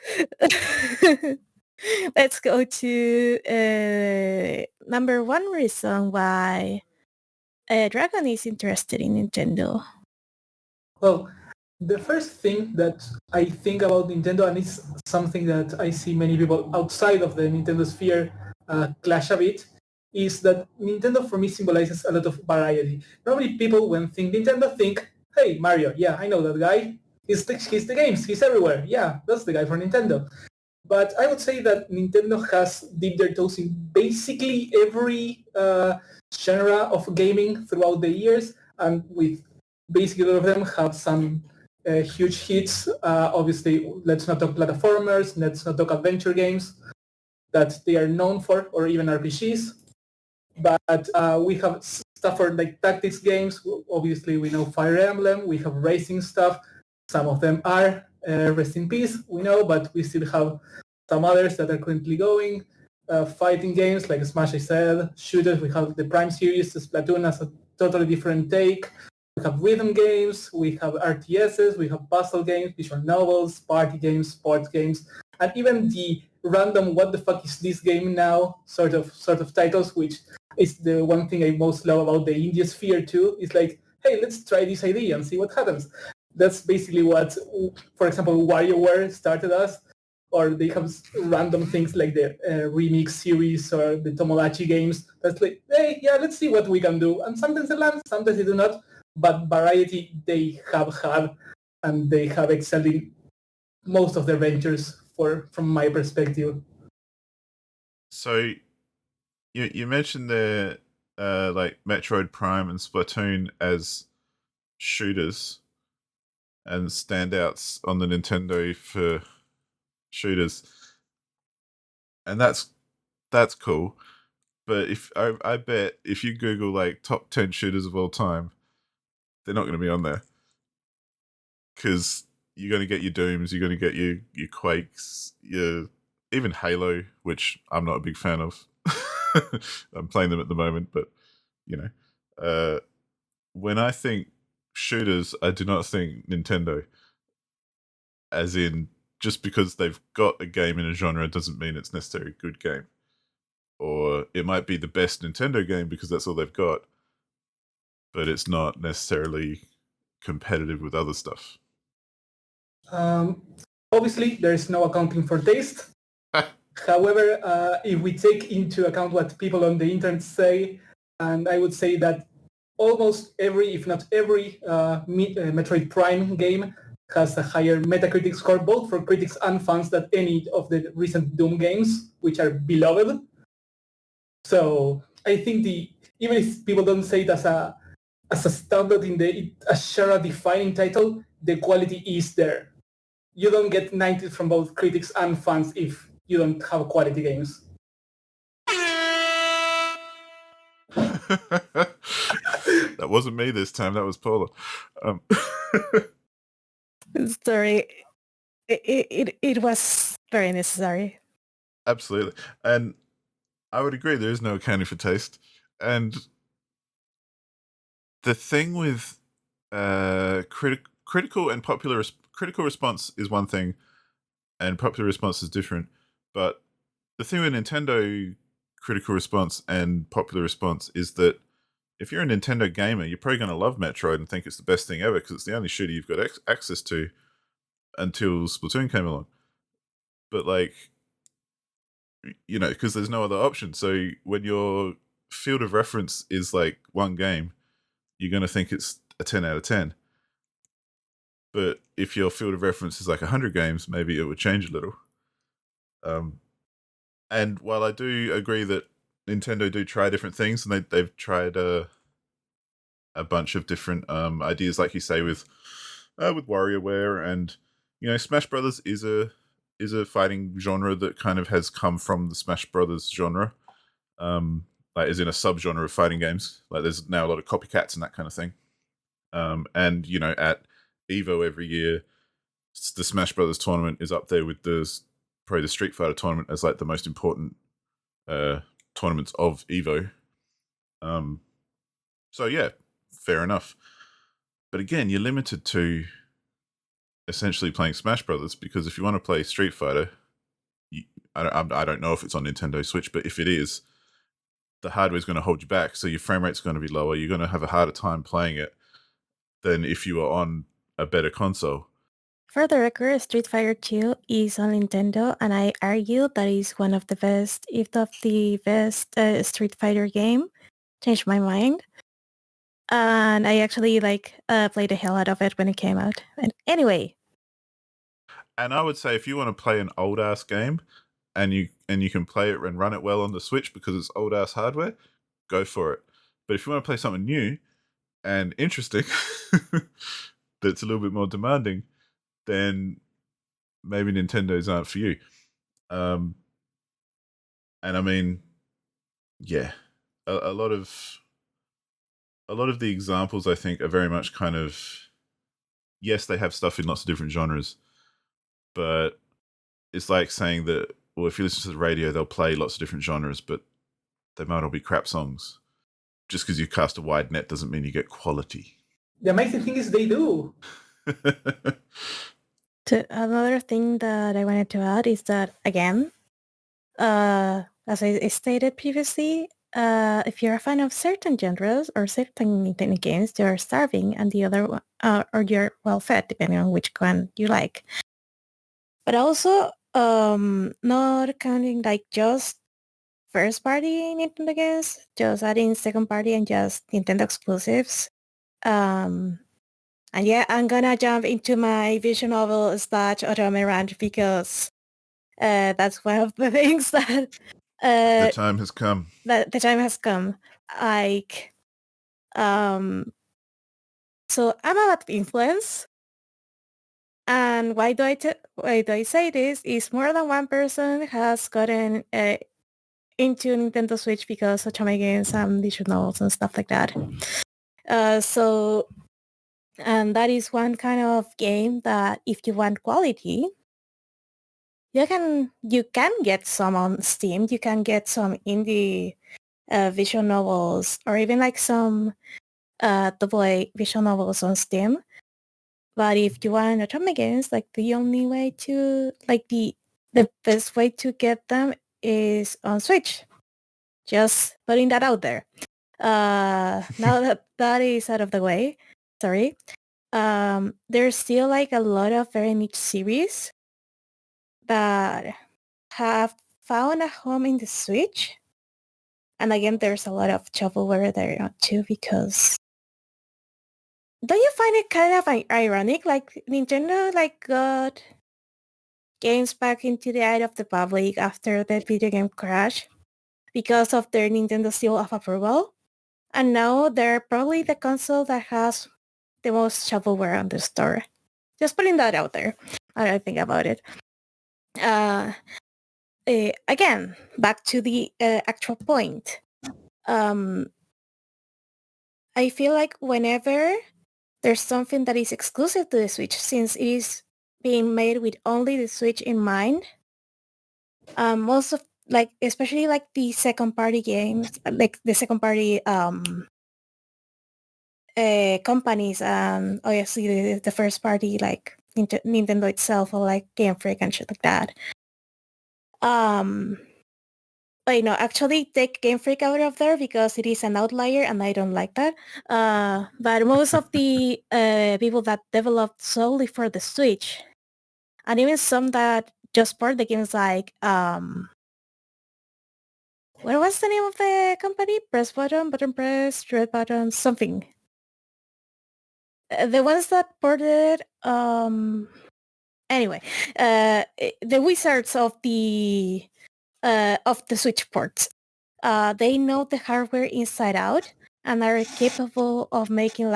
number one reason why Dragonh is interested in Nintendo. Well, the first thing that I think about Nintendo, and it's something that I see many people outside of the Nintendo sphere clash a bit, is that Nintendo for me symbolizes a lot of variety. Normally people when think Nintendo think, hey, Mario, yeah, I know that guy. He's the games, he's everywhere. Yeah, that's the guy for Nintendo. But I would say that Nintendo has dipped their toes in basically every genre of gaming throughout the years, and with basically all of them have some huge hits. Obviously, let's not talk platformers, let's not talk adventure games that they are known for, or even RPGs. But we have stuff for like tactics games. Obviously, we know Fire Emblem. We have racing stuff. Some of them are rest in peace, we know, but we still have some others that are currently going. Fighting games like Smash, I said. Shooters, we have the Prime series, Splatoon as a totally different take. We have rhythm games, we have RTSs, we have puzzle games, visual novels, party games, sports games, and even the random what the fuck is this game now sort of titles, which is the one thing I most love about the indie sphere too. It's like, hey, let's try this idea and see what happens. That's basically what, for example, WarioWare started as, or they have random things like the Remix series or the Tomodachi games. That's like, hey, yeah, let's see what we can do. And sometimes they land, sometimes they do not. But variety they have had, and they have excelled in most of their ventures from my perspective. So you mentioned the like Metroid Prime and Splatoon as shooters and standouts on the Nintendo for shooters, and that's cool. But if I bet if you Google like top 10 shooters of all time, they're not going to be on there because you're going to get your Dooms, you're going to get your Quakes, your even Halo, which I'm not a big fan of. I'm playing them at the moment, but when I think shooters, I do not think Nintendo. As in, just because they've got a game in a genre doesn't mean it's necessarily a good game. Or it might be the best Nintendo game because that's all they've got, but it's not necessarily competitive with other stuff. Obviously, there is no accounting for taste. However, if we take into account what people on the internet say, and I would say that almost every, if not every, Metroid Prime game has a higher Metacritic score, both for critics and fans, than any of the recent Doom games, which are beloved. So I think even if people don't say it as a standard a genre-defining title, the quality is there. You don't get 90 from both critics and fans if you don't have quality games. That wasn't me this time. That was Paula. Sorry, it was very necessary. Absolutely, and I would agree. There is no accounting for taste, and the thing with critical and popular critical response is one thing, and popular response is different. But the thing with Nintendo critical response and popular response is that if you're a Nintendo gamer, you're probably going to love Metroid and think it's the best thing ever because it's the only shooter you've got access to until Splatoon came along. But because there's no other option. So when your field of reference is like one game, you're going to think it's a 10 out of 10. But if your field of reference is like 100 games, maybe it would change a little. And while I do agree that Nintendo do try different things, and they've tried a bunch of different ideas, like you say, with WarioWare, and Smash Brothers is a fighting genre that kind of has come from the Smash Brothers genre, like is in a subgenre of fighting games. Like there's now a lot of copycats and that kind of thing. And at Evo every year, the Smash Brothers tournament is up there with probably the Street Fighter tournament as like the most important tournaments of Evo. So yeah, fair enough. But again, you're limited to essentially playing Smash Brothers because if you want to play Street Fighter, I don't know if it's on Nintendo Switch, but if it is, the hardware's going to hold you back. So your frame rate's going to be lower. You're going to have a harder time playing it than if you were on a better console. For the record, Street Fighter 2 is on Nintendo, and I argue that is one of the best, if not the best, Street Fighter game. Changed my mind. And I actually played the hell out of it when it came out. And anyway. And I would say if you want to play an old ass game and you can play it and run it well on the Switch because it's old ass hardware, go for it. But if you want to play something new and interesting that's a little bit more demanding, then maybe Nintendo's aren't for you. And I mean, yeah, a lot of the examples I think are very much kind of, yes, they have stuff in lots of different genres, but it's like saying that, well, if you listen to the radio, they'll play lots of different genres, but they might all be crap songs. Just because you cast a wide net doesn't mean you get quality. The amazing thing is they do. Another thing that I wanted to add is that, again, as I stated previously, if you're a fan of certain genres or certain Nintendo games, you're starving, and the other one, or you're well-fed, depending on which one you like. But also, not counting just first-party Nintendo games, just adding second-party and just Nintendo exclusives. And yeah, I'm gonna jump into my visual novel / Otome rant because that's one of the things that the time has come. That the time has come. So I'm a bad influence. And why do I say this? Is more than one person has gotten into Nintendo Switch because of Otome games and visual novels and stuff like that. And that is one kind of game that if you want quality, you can get some on Steam. You can get some indie visual novels or even like some AA visual novels on Steam. But if you want Otome games, like the only way to the best way to get them is on Switch. Just putting that out there. Now that is out of the way, sorry. There's still like a lot of very niche series that have found a home in the Switch. And again, there's a lot of shovelware there too, because don't you find it kind of ironic? Like Nintendo got games back into the eye of the public after the video game crash because of their Nintendo seal of approval. And now they're probably the console that has the most shovelware on the store. Just putting that out there. I think about it. Again, back to the actual point. I feel like whenever there's something that is exclusive to the Switch, since it is being made with only the Switch in mind, most of especially the second party games, like the second party companies, and obviously the first party like Nintendo itself or like Game Freak and shit like that. But actually take Game Freak out of there because it is an outlier and I don't like that. But most of the people that developed solely for the Switch, and even some that just port the games like what was the name of the company? Press button press, red button, something. The ones that ported anyway, the wizards of the Switch ports. They know the hardware inside out and are capable of making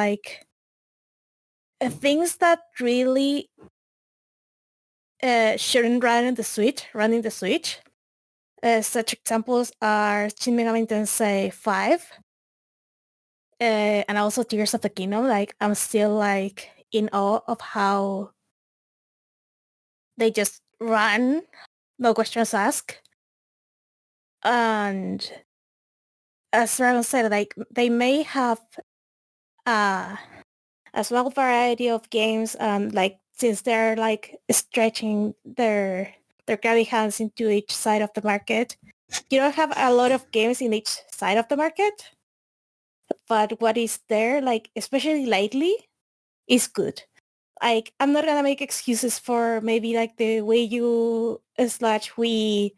things that really shouldn't run in the Switch. Such examples are Shin Megami Tensei 5 and also Tears of the Kingdom. I'm still in awe of how they just run, no questions asked. And as Dragonh said, they may have a small variety of games, since they're stretching their grabby hands into each side of the market, you don't have a lot of games in each side of the market. But what is there, especially lately, is good. I'm not gonna make excuses for maybe the Wii U / Wii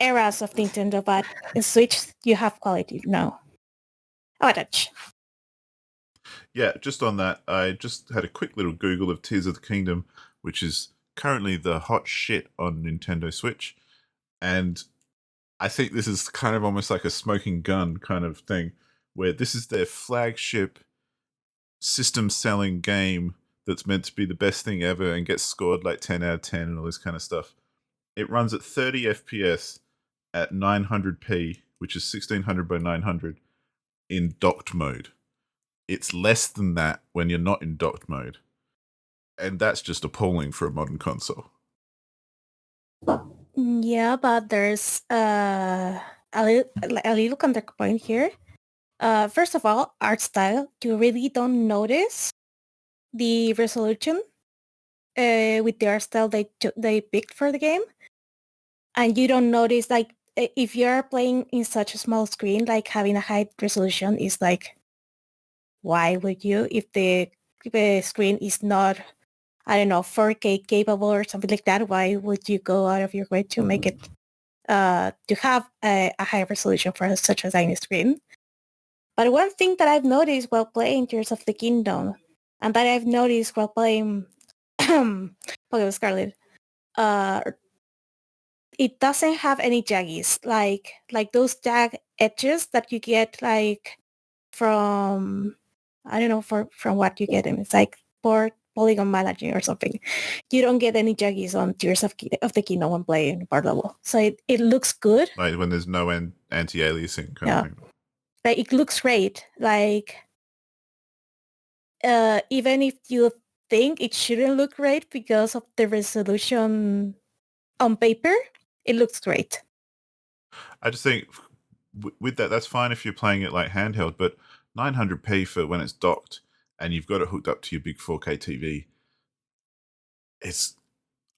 eras of Nintendo, but in Switch you have quality now. Oh, touch. Yeah, just on that, I just had a quick little Google of Tears of the Kingdom, which is currently the hot shit on Nintendo Switch. And I think this is kind of almost like a smoking gun kind of thing, where this is their flagship system-selling game that's meant to be the best thing ever and gets scored 10 out of 10 and all this kind of stuff. It runs at 30 FPS at 900p, which is 1600 by 900 in docked mode. It's less than that when you're not in docked mode. And that's just appalling for a modern console. Yeah, but there's a little counterpoint here. First of all, art style. You really don't notice the resolution with the art style they picked for the game. And you don't notice, if you're playing in such a small screen, having a high resolution is why would you, if the screen is not, I don't know, 4K capable or something like that, why would you go out of your way to make it, to have a high resolution for such a tiny screen? But one thing that I've noticed while playing Tears of the Kingdom, and that I've noticed while playing Pokemon Scarlet, it doesn't have any jaggies, like those jag edges that you get from, I don't know from what you get them. It's port polygon managing or something. You don't get any juggies on Tears of the Kingdom when playing bar level. So it looks good. Like when there's no anti-aliasing kind of thing. Like it looks great. Like even if you think it shouldn't look great because of the resolution on paper, it looks great. I just think with that's fine if you're playing it like handheld, but 900p for when it's docked and you've got it hooked up to your big 4K TV,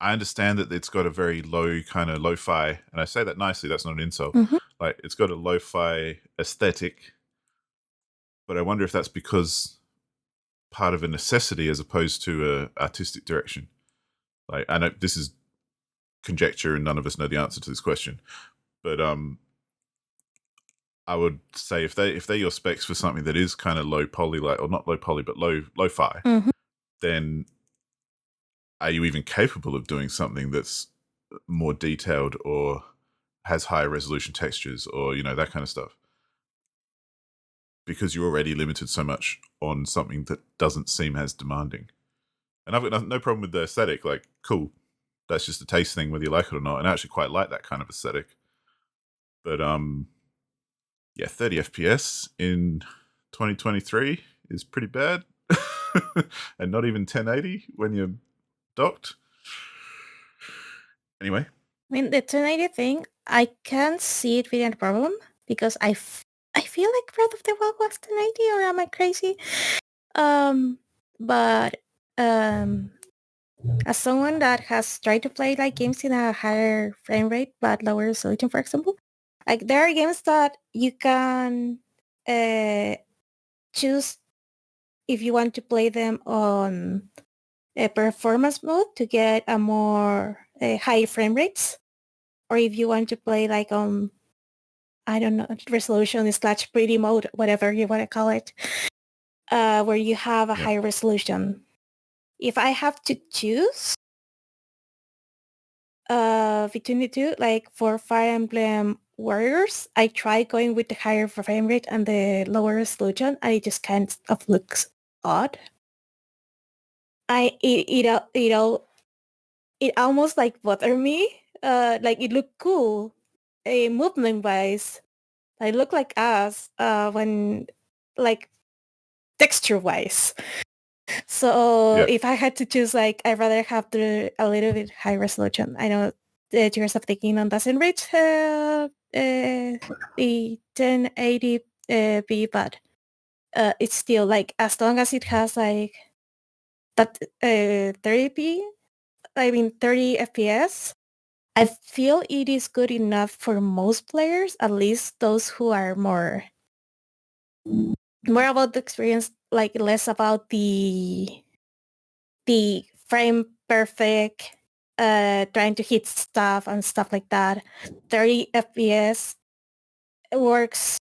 I understand that it's got a very low kind of lo-fi, and I say that nicely, that's not an insult. Mm-hmm. Like it's got a lo-fi aesthetic, but I wonder if that's because part of a necessity as opposed to a artistic direction. Like I know this is conjecture and none of us know the answer to this question, but I would say if they're your specs for something that is kind of low poly, like, or not low poly, but lo-fi, Mm-hmm. then are you even capable of doing something that's more detailed or has higher resolution textures or, you know, that kind of stuff? Because you're already limited so much on something that doesn't seem as demanding. And I've got no problem with the aesthetic. Like, cool. That's just a taste thing, whether you like it or not. And I actually quite like that kind of aesthetic. But, yeah, 30 FPS in 2023 is pretty bad. And not even 1080 when you're docked. Anyway. I mean, the 1080 thing, I can't see it being a problem because I feel like Breath of the Wild was 1080, or am I crazy? But as someone that has tried to play like games in a higher frame rate but lower resolution, for example, like there are games that you can choose if you want to play them on a performance mode to get a more high frame rates, or if you want to play like on, I don't know, resolution / pretty mode, whatever you want to call it, where you have a higher resolution. If I have to choose between the two, like for Fire Emblem Warriors, I try going with the higher frame rate and the lower resolution, and it just kind of looks odd. It almost like bothered me. Like it looked cool, movement wise. It looked like us when, like, texture wise. So if I had to choose, like, I'd rather have a little bit high resolution. I know the Tears of the Kingdom doesn't reach the 1080p, but it's still like, as long as it has like that 30p, I mean 30 FPS, I feel it is good enough for most players, at least those who are more about the experience, like less about the frame perfect, trying to hit stuff and stuff like that. 30 FPS works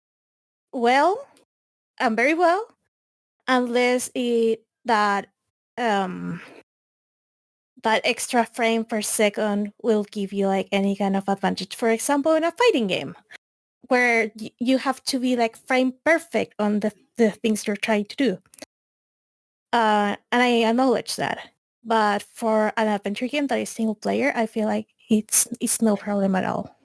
well and very well, unless that extra frame per second will give you like any kind of advantage. For example, in a fighting game where you have to be like frame perfect on the things you're trying to do. And I acknowledge that. But for an adventure game that is single player, I feel like it's no problem at all.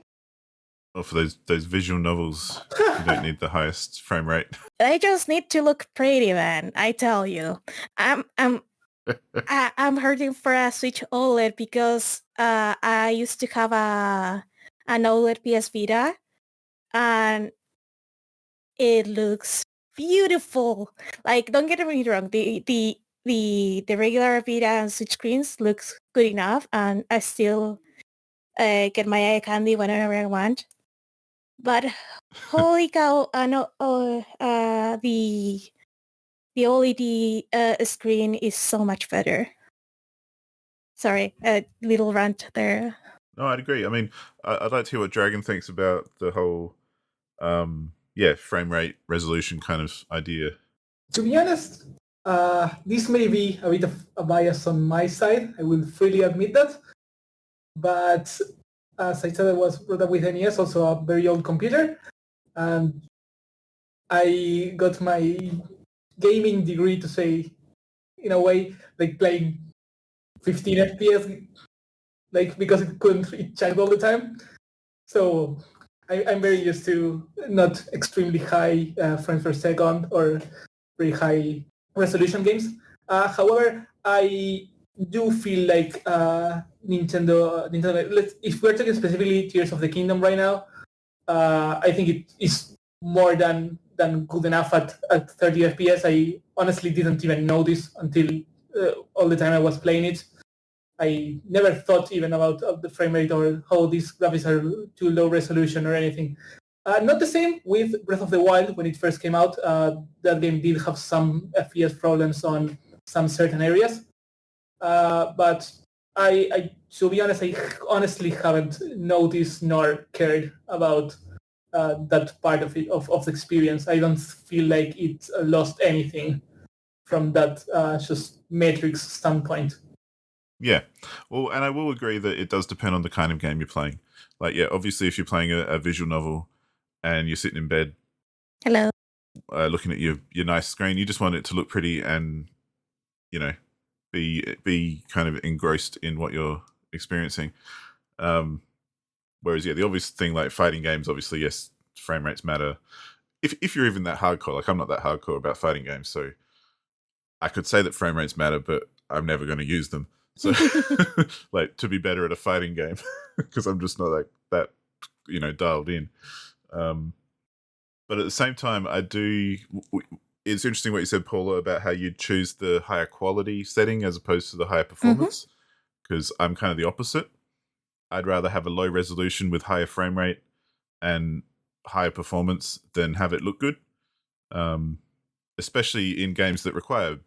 Well, for those visual novels, you don't need the highest frame rate. I just need to look pretty, man. I tell you, I'm hurting for a Switch OLED because I used to have an OLED PS Vita, and it looks beautiful. Like, don't get me wrong, the regular Vita and Switch screens looks good enough, and I still get my eye candy whenever I want. But holy cow, no, the OLED screen is so much better. Sorry, a little rant there. No, I'd agree. I mean, I'd like to hear what Dragon thinks about the whole, frame rate resolution kind of idea. To be honest, this may be a bit of a bias on my side. I will freely admit that. But as I said, I was brought up with NES, also a very old computer. And I got my gaming degree, to say in a way, like playing 15 FPS, like because it couldn't reach chat all the time. So I'm very used to not extremely high frames per second or very high resolution games. However, I do feel like Nintendo. If we're talking specifically Tears of the Kingdom right now, I think it is more than good enough at 30 FPS. I honestly didn't even notice until all the time I was playing it. I never thought even about the frame rate or how these graphics are too low resolution or anything. Not the same with Breath of the Wild when it first came out. That game did have some FPS problems on some certain areas. But I, to be honest, I honestly haven't noticed nor cared about that part of it, of the experience. I don't feel like it lost anything from that just metrics standpoint. Yeah. Well, and I will agree that it does depend on the kind of game you're playing. Like, yeah, obviously, if you're playing a visual novel and you're sitting in bed Hello. looking at your nice screen, you just want it to look pretty and, you know, be kind of engrossed in what you're experiencing. Whereas, yeah, the obvious thing like fighting games, obviously, yes, frame rates matter. If you're even that hardcore, like I'm not that hardcore about fighting games, so I could say that frame rates matter, but I'm never going to use them. So, like, to be better at a fighting game, because I'm just not that dialed in. But at the same time, I do. It's interesting what you said, Paula, about how you choose the higher quality setting as opposed to the higher performance. Because I'm kind of the opposite. I'd rather have a low resolution with higher frame rate and higher performance than have it look good. Especially in games that require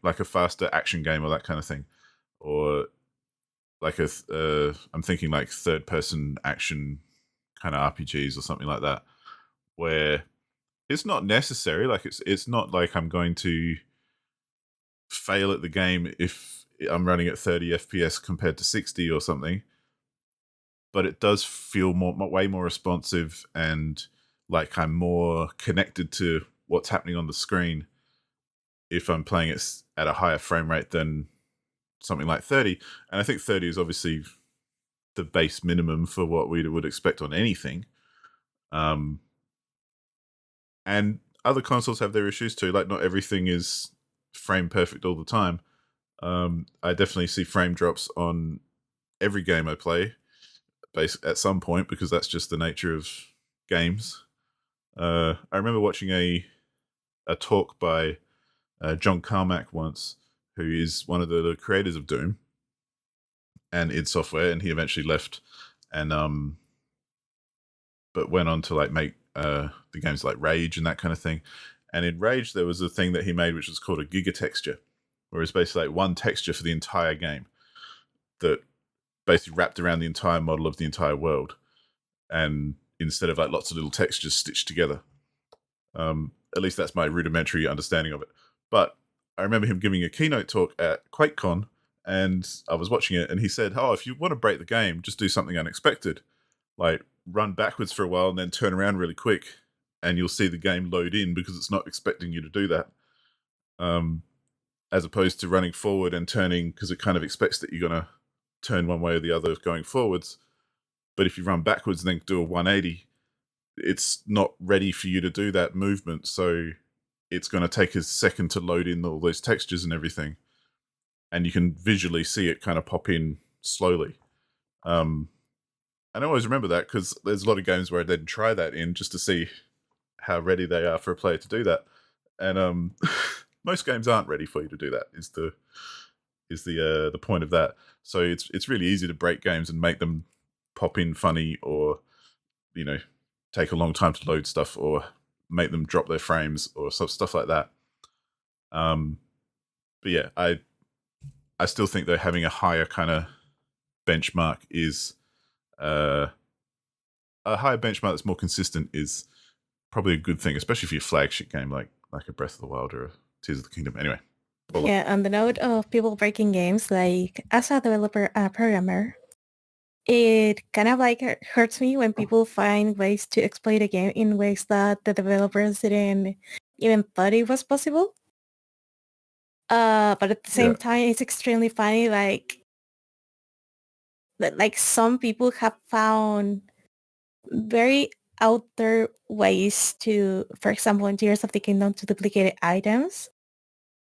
like a faster action game or that kind of thing, or like I'm thinking like third-person action kind of RPGs or something like that, where it's not necessary. Like it's not like I'm going to fail at the game if I'm running at 30 FPS compared to 60 or something. But it does feel way more responsive and like I'm more connected to what's happening on the screen if I'm playing it at a higher frame rate than something like 30. And I think 30 is obviously the base minimum for what we would expect on anything. And other consoles have their issues too. Like not everything is frame perfect all the time. I definitely see frame drops on every game I play at some point because that's just the nature of games. I remember watching a talk by John Carmack once, who is one of the creators of Doom and id Software, and he eventually left and but went on to like make the games like Rage and that kind of thing. And in Rage there was a thing that he made which was called a giga texture, where it's basically like one texture for the entire game that basically wrapped around the entire model of the entire world, and instead of like lots of little textures stitched together. At least that's my rudimentary understanding of it. But I remember him giving a keynote talk at QuakeCon, and I was watching it, and he said, "Oh, if you want to break the game, just do something unexpected, like run backwards for a while and then turn around really quick, and you'll see the game load in because it's not expecting you to do that." As opposed to running forward and turning because it kind of expects that you're going to turn one way or the other going forwards. But if you run backwards and then do a 180, it's not ready for you to do that movement. So it's going to take a second to load in all those textures and everything. And you can visually see it kind of pop in slowly. And I always remember that because there's a lot of games where I then try that in just to see how ready they are for a player to do that. And most games aren't ready for you to do that. Is the point of that? So it's really easy to break games and make them pop in funny, or take a long time to load stuff, or make them drop their frames, or stuff like that. But yeah, I still think that having a higher kind of benchmark is a higher benchmark that's more consistent is probably a good thing, especially for your flagship game like a Breath of the Wild or a Tears of the Kingdom. Anyway. Yeah, on the note of people breaking games, like as a developer and a programmer, it kind of like hurts me when people find ways to exploit a game in ways that the developers didn't even thought it was possible. But at the same time, it's extremely funny. Like some people have found very out there ways to, for example, in Tears of the Kingdom, to duplicate items.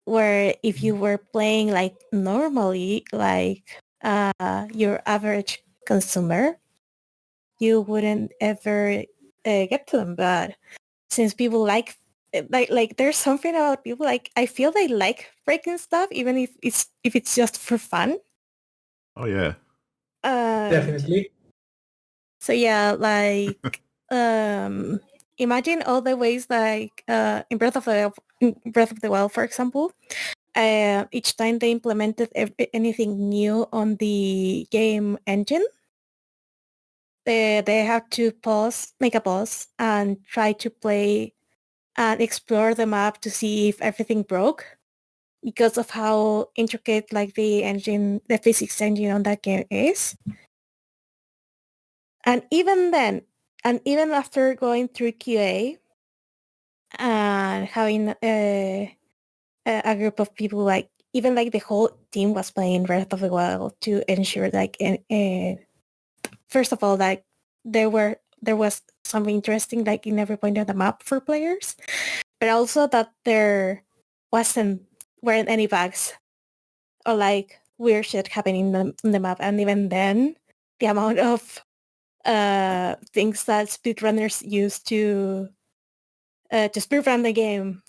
Where if you were playing like normally, like your average consumer, you wouldn't ever get to them. But since people like there's something about people, like I feel they like breaking stuff even if it's just for fun. Oh yeah. Definitely. So yeah, like imagine all the ways like in Breath of the Wild, for example, each time they implemented anything new on the game engine, they have to make a pause and try to play and explore the map to see if everything broke, because of how intricate like the physics engine on that game is. And even then, and even after going through QA and having a group of people, like even like the whole team was playing Breath of the Wild to ensure like first of all, like there was something interesting like in every point of the map for players, but also that there weren't any bugs or like weird shit happening in the map. And even then, the amount of things that speedrunners use to speedrun the game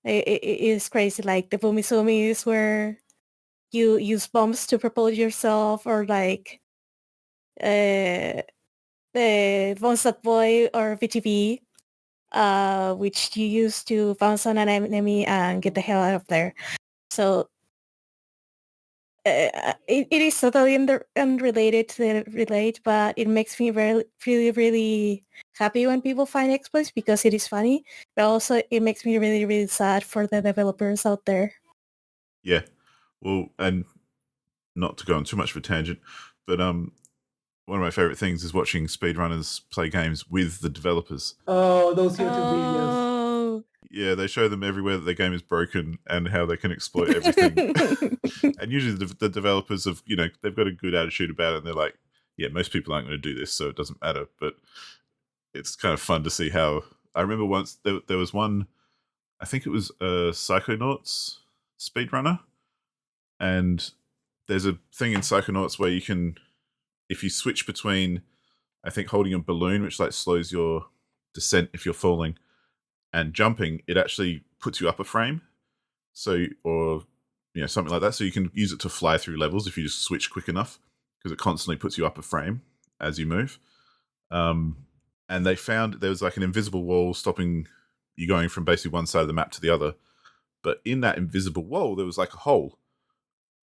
it is crazy. Like the Boomy where you use bombs to propel yourself, or like the Bounce That Boy or VTB, which you use to bounce on an enemy and get the hell out of there. So it is totally unrelated to the relate, but it makes me really, really happy when people find exploits because it is funny, but also it makes me really, really sad for the developers out there. Yeah. Well, and not to go on too much of a tangent, but one of my favorite things is watching speedrunners play games with the developers. Oh, those YouTube videos. Yeah, they show them everywhere that their game is broken and how they can exploit everything. And usually the developers have, they've got a good attitude about it, and they're like, yeah, most people aren't going to do this, so it doesn't matter. But it's kind of fun to see how... I remember once there was one, I think it was a Psychonauts speedrunner, and there's a thing in Psychonauts where you can, if you switch between, I think, holding a balloon, which like slows your descent if you're falling, and jumping, it actually puts you up a frame. So, or something like that. So you can use it to fly through levels if you just switch quick enough, because it constantly puts you up a frame as you move. And they found there was like an invisible wall stopping you going from basically one side of the map to the other. But in that invisible wall, there was like a hole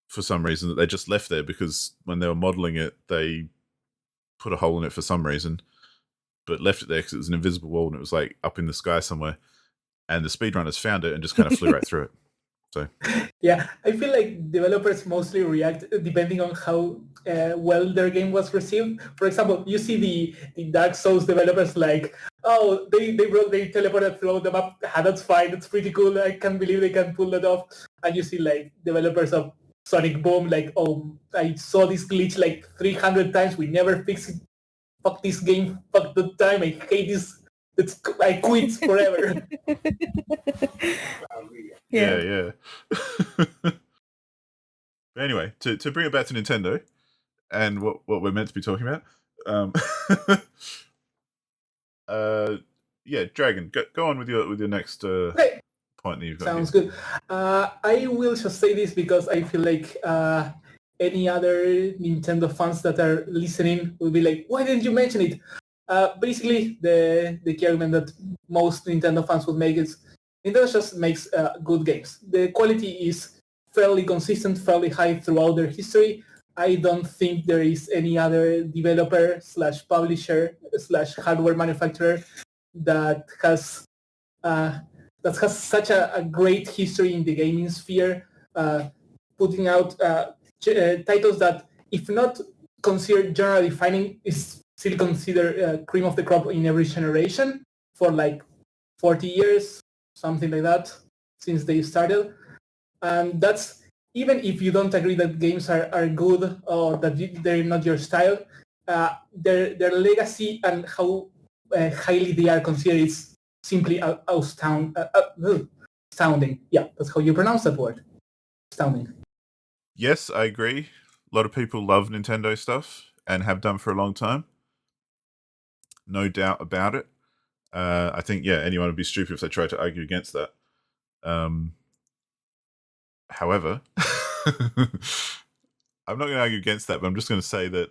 for some reason that they just left there, because when they were modeling it, they put a hole in it for some reason, but left it there because it was an invisible wall and it was like up in the sky somewhere. And the speedrunners found it and just kind of flew right through it. So yeah, I feel like developers mostly react depending on how well their game was received. For example, you see the Dark Souls developers like, oh, they teleported through the map. That's fine. That's pretty cool. I can't believe they can pull that off. And you see like developers of Sonic Boom like, oh, I saw this glitch like 300 times. We never fix it. Fuck this game. Fuck the time. I hate this. I quit forever. Yeah. Anyway, to bring it back to Nintendo and what we're meant to be talking about, Dragon, go on with your next point that you've got. Sounds good. I will just say this because I feel like any other Nintendo fans that are listening will be like, why didn't you mention it? Basically, the argument that most Nintendo fans would make is Nintendo just makes good games. The quality is fairly consistent, fairly high throughout their history. I don't think there is any other developer / publisher / hardware manufacturer that has such a great history in the gaming sphere, putting out titles that, if not considered genre defining, is still considered cream of the crop in every generation for like 40 years, something like that, since they started. And that's, even if you don't agree that games are good or that they're not your style, their legacy and how highly they are considered is simply astounding. Yeah, that's how you pronounce that word. Astounding. Yes, I agree. A lot of people love Nintendo stuff and have done for a long time. No doubt about it. I think, anyone would be stupid if they tried to argue against that. However, I'm not going to argue against that, but I'm just going to say that,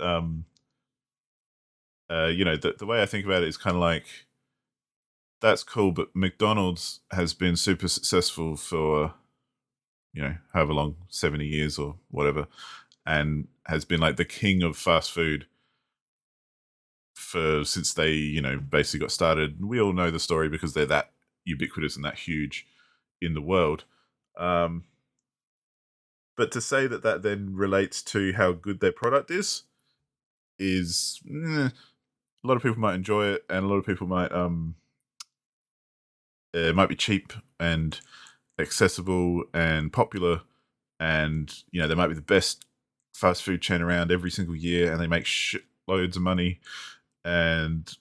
the way I think about it is kind of like, that's cool, but McDonald's has been super successful for, however long, 70 years or whatever, and has been like the king of fast food since they, basically got started. We all know the story because they're that ubiquitous and that huge in the world. But to say that then relates to how good their product is a lot of people might enjoy it, and a lot of people might it might be cheap and accessible and popular, and they might be the best fast food chain around every single year, and they make loads of money and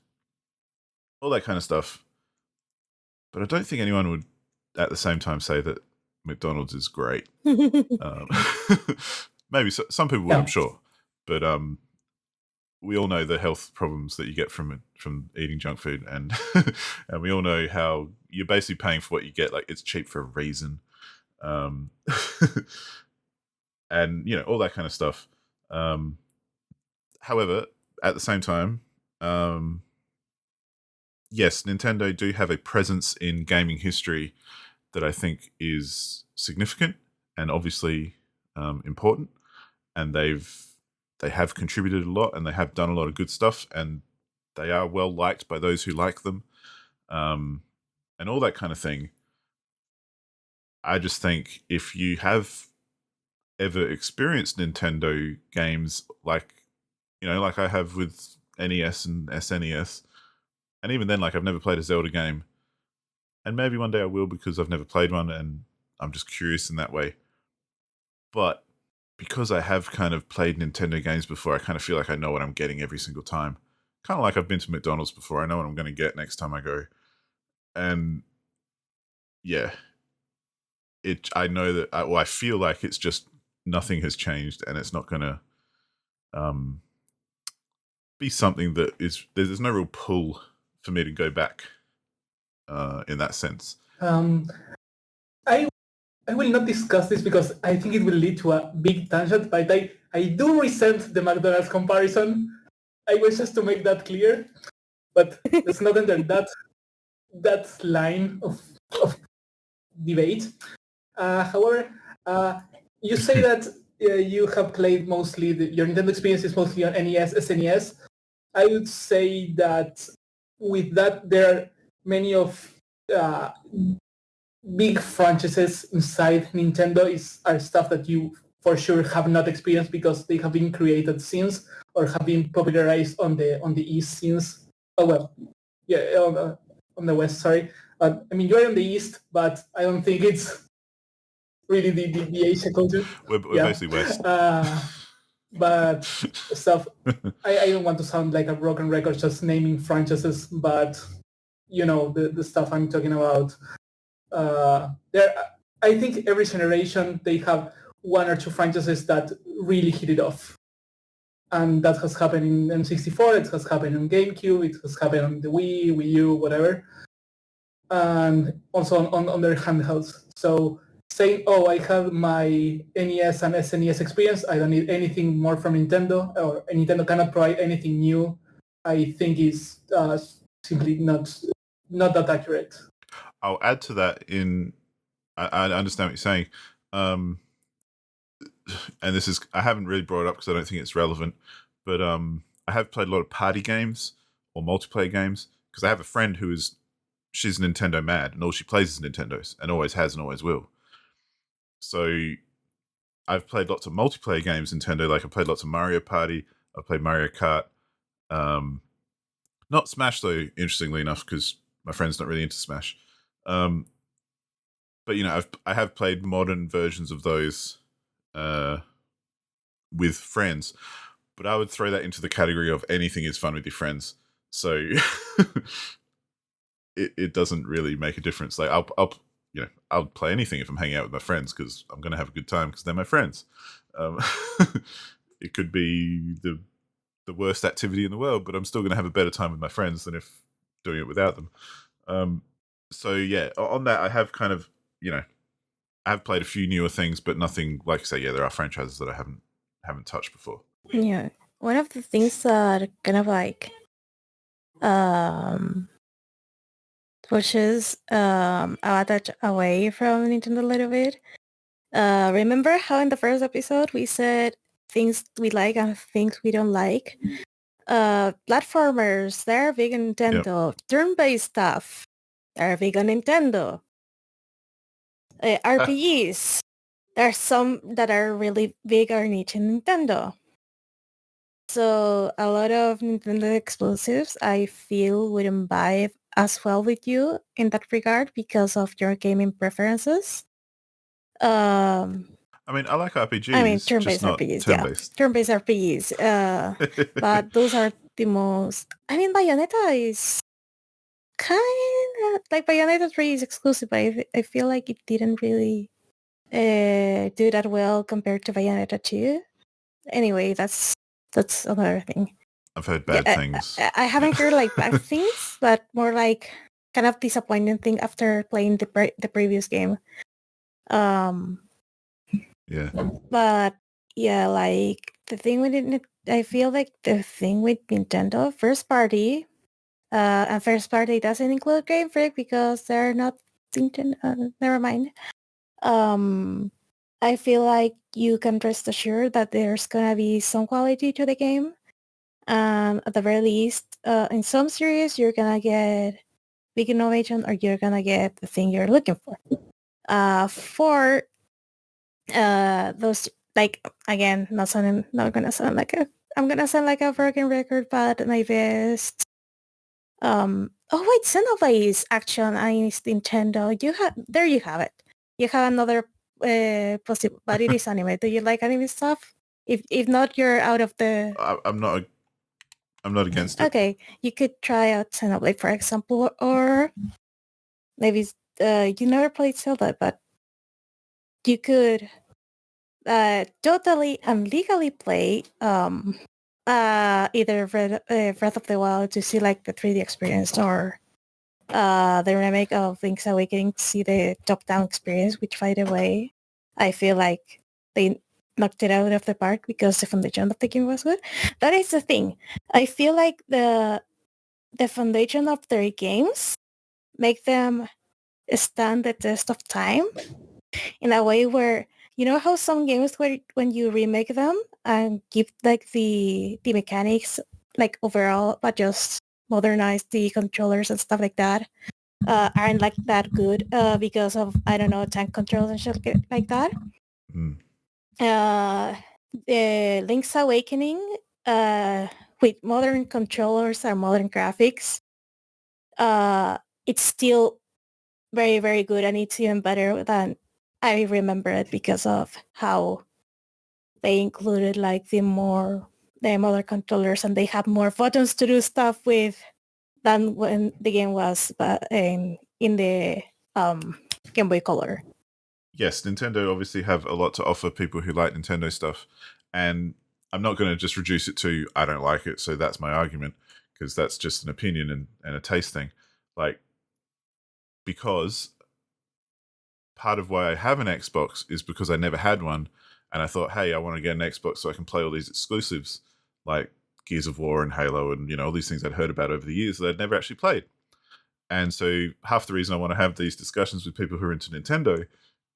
all that kind of stuff. But I don't think anyone would at the same time say that McDonald's is great. Maybe some people would, I'm sure, but we all know the health problems that you get from eating junk food, and and we all know how you're basically paying for what you get. Like, it's cheap for a reason, and all that kind of stuff. However, at the same time, yes, Nintendo do have a presence in gaming history that I think is significant and obviously important, and they have contributed a lot, and they have done a lot of good stuff, and they are well liked by those who like them, and all that kind of thing. I just think if you have ever experienced Nintendo games like I have with NES and SNES, and even then, like, I've never played a Zelda game, and maybe one day I will because I've never played one and I'm just curious in that way. But because I have kind of played Nintendo games before, I kind of feel like I know what I'm getting every single time. Kind of like I've been to McDonald's before. I know what I'm going to get next time I go. And yeah, I know that, I feel like it's just nothing has changed, and it's not going to be something that is, there's no real pull for me to go back in that sense. I will not discuss this because I think it will lead to a big tangent, but I do resent the McDonald's comparison. I wish just to make that clear, but let's not enter that line of debate. However, you say that you have played mostly, your Nintendo experience is mostly on NES, SNES. I would say that with that, there are many of big franchises inside Nintendo are stuff that you for sure have not experienced because they have been created since or have been popularized on the East since. Oh well, yeah, on the West. Sorry, I mean, you're on the East, but I don't think it's really the Asia culture. We're basically West. But stuff. I don't want to sound like a broken record just naming franchises, but the stuff I'm talking about. I think every generation they have one or two franchises that really hit it off, and that has happened in N64. It has happened on GameCube. It has happened on the Wii, Wii U, whatever, and also on their handhelds. So saying, "Oh, I have my NES and SNES experience. I don't need anything more from Nintendo, or Nintendo cannot provide anything new," I think is simply not that accurate. I'll add to that I understand what you're saying. And this is, I haven't really brought it up because I don't think it's relevant, but I have played a lot of party games or multiplayer games because I have a friend she's Nintendo mad, and all she plays is Nintendos, and always has and always will. So I've played lots of multiplayer games Nintendo, like I played lots of Mario Party, I played Mario Kart, not Smash though, interestingly enough, because my friend's not really into Smash. But I have played modern versions of those with friends. But I would throw that into the category of anything is fun with your friends. So it doesn't really make a difference. Like I'll play anything if I'm hanging out with my friends because I'm going to have a good time because they're my friends. It could be the worst activity in the world, but I'm still going to have a better time with my friends than if doing it without them. So yeah, on that, I have kind of I have played a few newer things, but nothing like I say. Yeah, there are franchises that I haven't touched before. Yeah, one of the things that kind of like pushes Avatar away from Nintendo a little bit. Remember how in the first episode we said things we like and things we don't like? Platformers, they're big on Nintendo. Yep. Turn-based stuff, they're big on Nintendo. RPGs, there are some that are really big or niche in Nintendo. So a lot of Nintendo exclusives I feel wouldn't vibe as well with you in that regard because of your gaming preferences. I mean, I like RPGs. I mean, just turn-based not RPGs, turn-based. yeah. Turn-based RPGs. But those are the most... I mean, Bayonetta is kind of... Like, Bayonetta 3 is exclusive, but I feel like it didn't really do that well compared to Bayonetta 2. Anyway, that's another thing. I've heard bad things. I haven't heard like bad things, but more like kind of disappointing thing after playing the previous game. Yeah. But yeah, like the thing with it, I feel like the thing with Nintendo first party, and first party doesn't include Game Freak because they're not Nintendo. Never mind. I feel like you can rest assured that there's gonna be some quality to the game. At the very least, in some series, you're gonna get big innovation, or you're gonna get the thing you're looking for. For those, like again, not gonna sound like I'm gonna sound like a broken record, but my best. Oh wait, Xenoblade Action is Nintendo. There you have it. You have another possible, but it is anime. Do you like anime stuff? If not, you're out of the. I'm not against it. Okay, you could try out Xenoblade, for example, or maybe you never played Zelda, but you could totally and legally play either Breath of the Wild to see like the 3D experience, or the remake of Link's Awakening to see the top-down experience, which, by the way, I feel like they knocked it out of the park because the foundation of the game was good. That is the thing. I feel like the foundation of their games make them stand the test of time in a way where, you know how some games where when you remake them and keep like the mechanics like overall, but just modernize the controllers and stuff like that, aren't like that good because of, I don't know, tank controls and shit like that. The Link's Awakening with modern controllers and modern graphics, it's still very, very good, and it's even better than I remember it because of how they included like the modern controllers, and they have more buttons to do stuff with than when the game was in the Game Boy Color. Yes, Nintendo obviously have a lot to offer people who like Nintendo stuff, and I'm not going to just reduce it to I don't like it, so that's my argument, because that's just an opinion and a taste thing. Like, because part of why I have an Xbox is because I never had one, and I thought, hey, I want to get an Xbox so I can play all these exclusives like Gears of War and Halo and all these things I'd heard about over the years that I'd never actually played. And so half the reason I want to have these discussions with people who are into Nintendo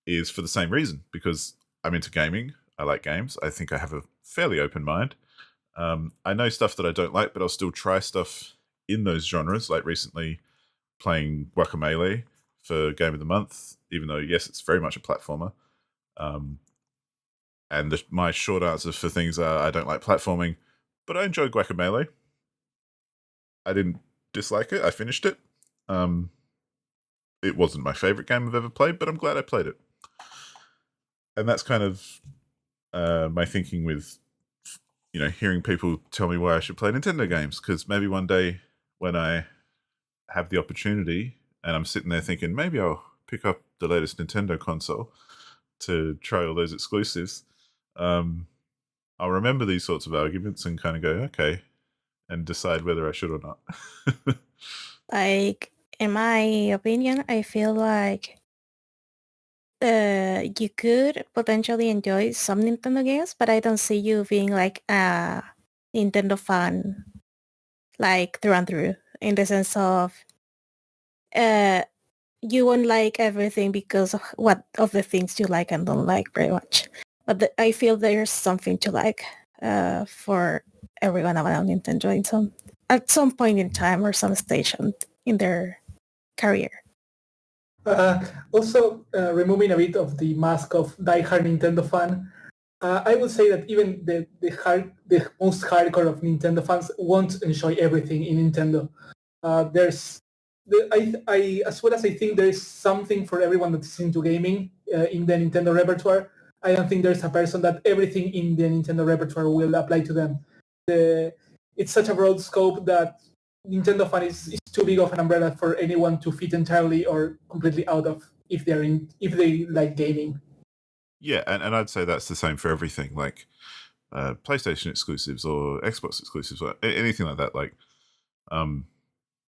is for the same reason, because I'm into gaming. I like games. I think I have a fairly open mind. I know stuff that I don't like, but I'll still try stuff in those genres. Like recently playing Guacamelee for Game of the Month, even though, yes, it's very much a platformer. And my short answer for things are I don't like platforming, but I enjoy Guacamelee. I didn't dislike it. I finished it. it wasn't my favorite game I've ever played, but I'm glad I played it. And that's kind of my thinking with, hearing people tell me why I should play Nintendo games, because maybe one day when I have the opportunity and I'm sitting there thinking maybe I'll pick up the latest Nintendo console to try all those exclusives, I'll remember these sorts of arguments and kind of go, okay, and decide whether I should or not. Like, in my opinion, I feel like you could potentially enjoy some Nintendo games, but I don't see you being like a Nintendo fan, like through and through, in the sense of you won't like everything because of what of the things you like and don't like very much. But I feel there's something to like for everyone around Nintendo at some point in time or some station in their career. Also, removing a bit of the mask of diehard Nintendo fan, I would say that even the most hardcore of Nintendo fans won't enjoy everything in Nintendo. As well as I think there is something for everyone that's into gaming in the Nintendo repertoire. I don't think there's a person that everything in the Nintendo repertoire will apply to them. It's such a broad scope that Nintendo fan is too big of an umbrella for anyone to fit entirely or completely out of if they like gaming. Yeah, and I'd say that's the same for everything, like PlayStation exclusives or Xbox exclusives or anything like that. Like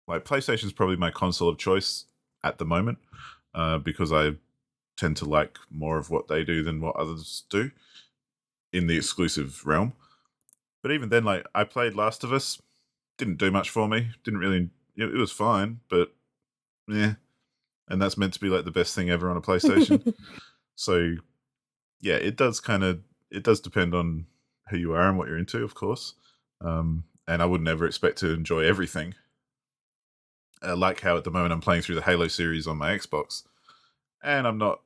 PlayStation's probably my console of choice at the moment because I tend to like more of what they do than what others do in the exclusive realm. But even then, like, I played Last of Us, didn't do much for me. Didn't really, it was fine, but yeah. And that's meant to be like the best thing ever on a PlayStation. So yeah, it does depend on who you are and what you're into, of course. And I would never expect to enjoy everything. Like how at the moment I'm playing through the Halo series on my Xbox, and I'm not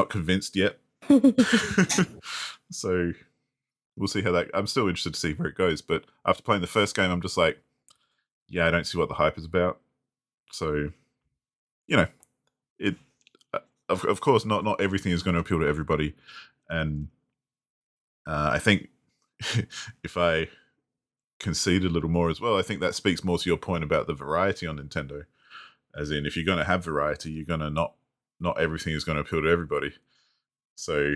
convinced yet. So we'll see how that. I'm still interested to see where it goes, but after playing the first game, I'm just like, yeah, I don't see what the hype is about. So, it. Of course, not everything is going to appeal to everybody, and I think if I concede a little more as well, I think that speaks more to your point about the variety on Nintendo. As in, if you're going to have variety, you're going to not everything is going to appeal to everybody. So,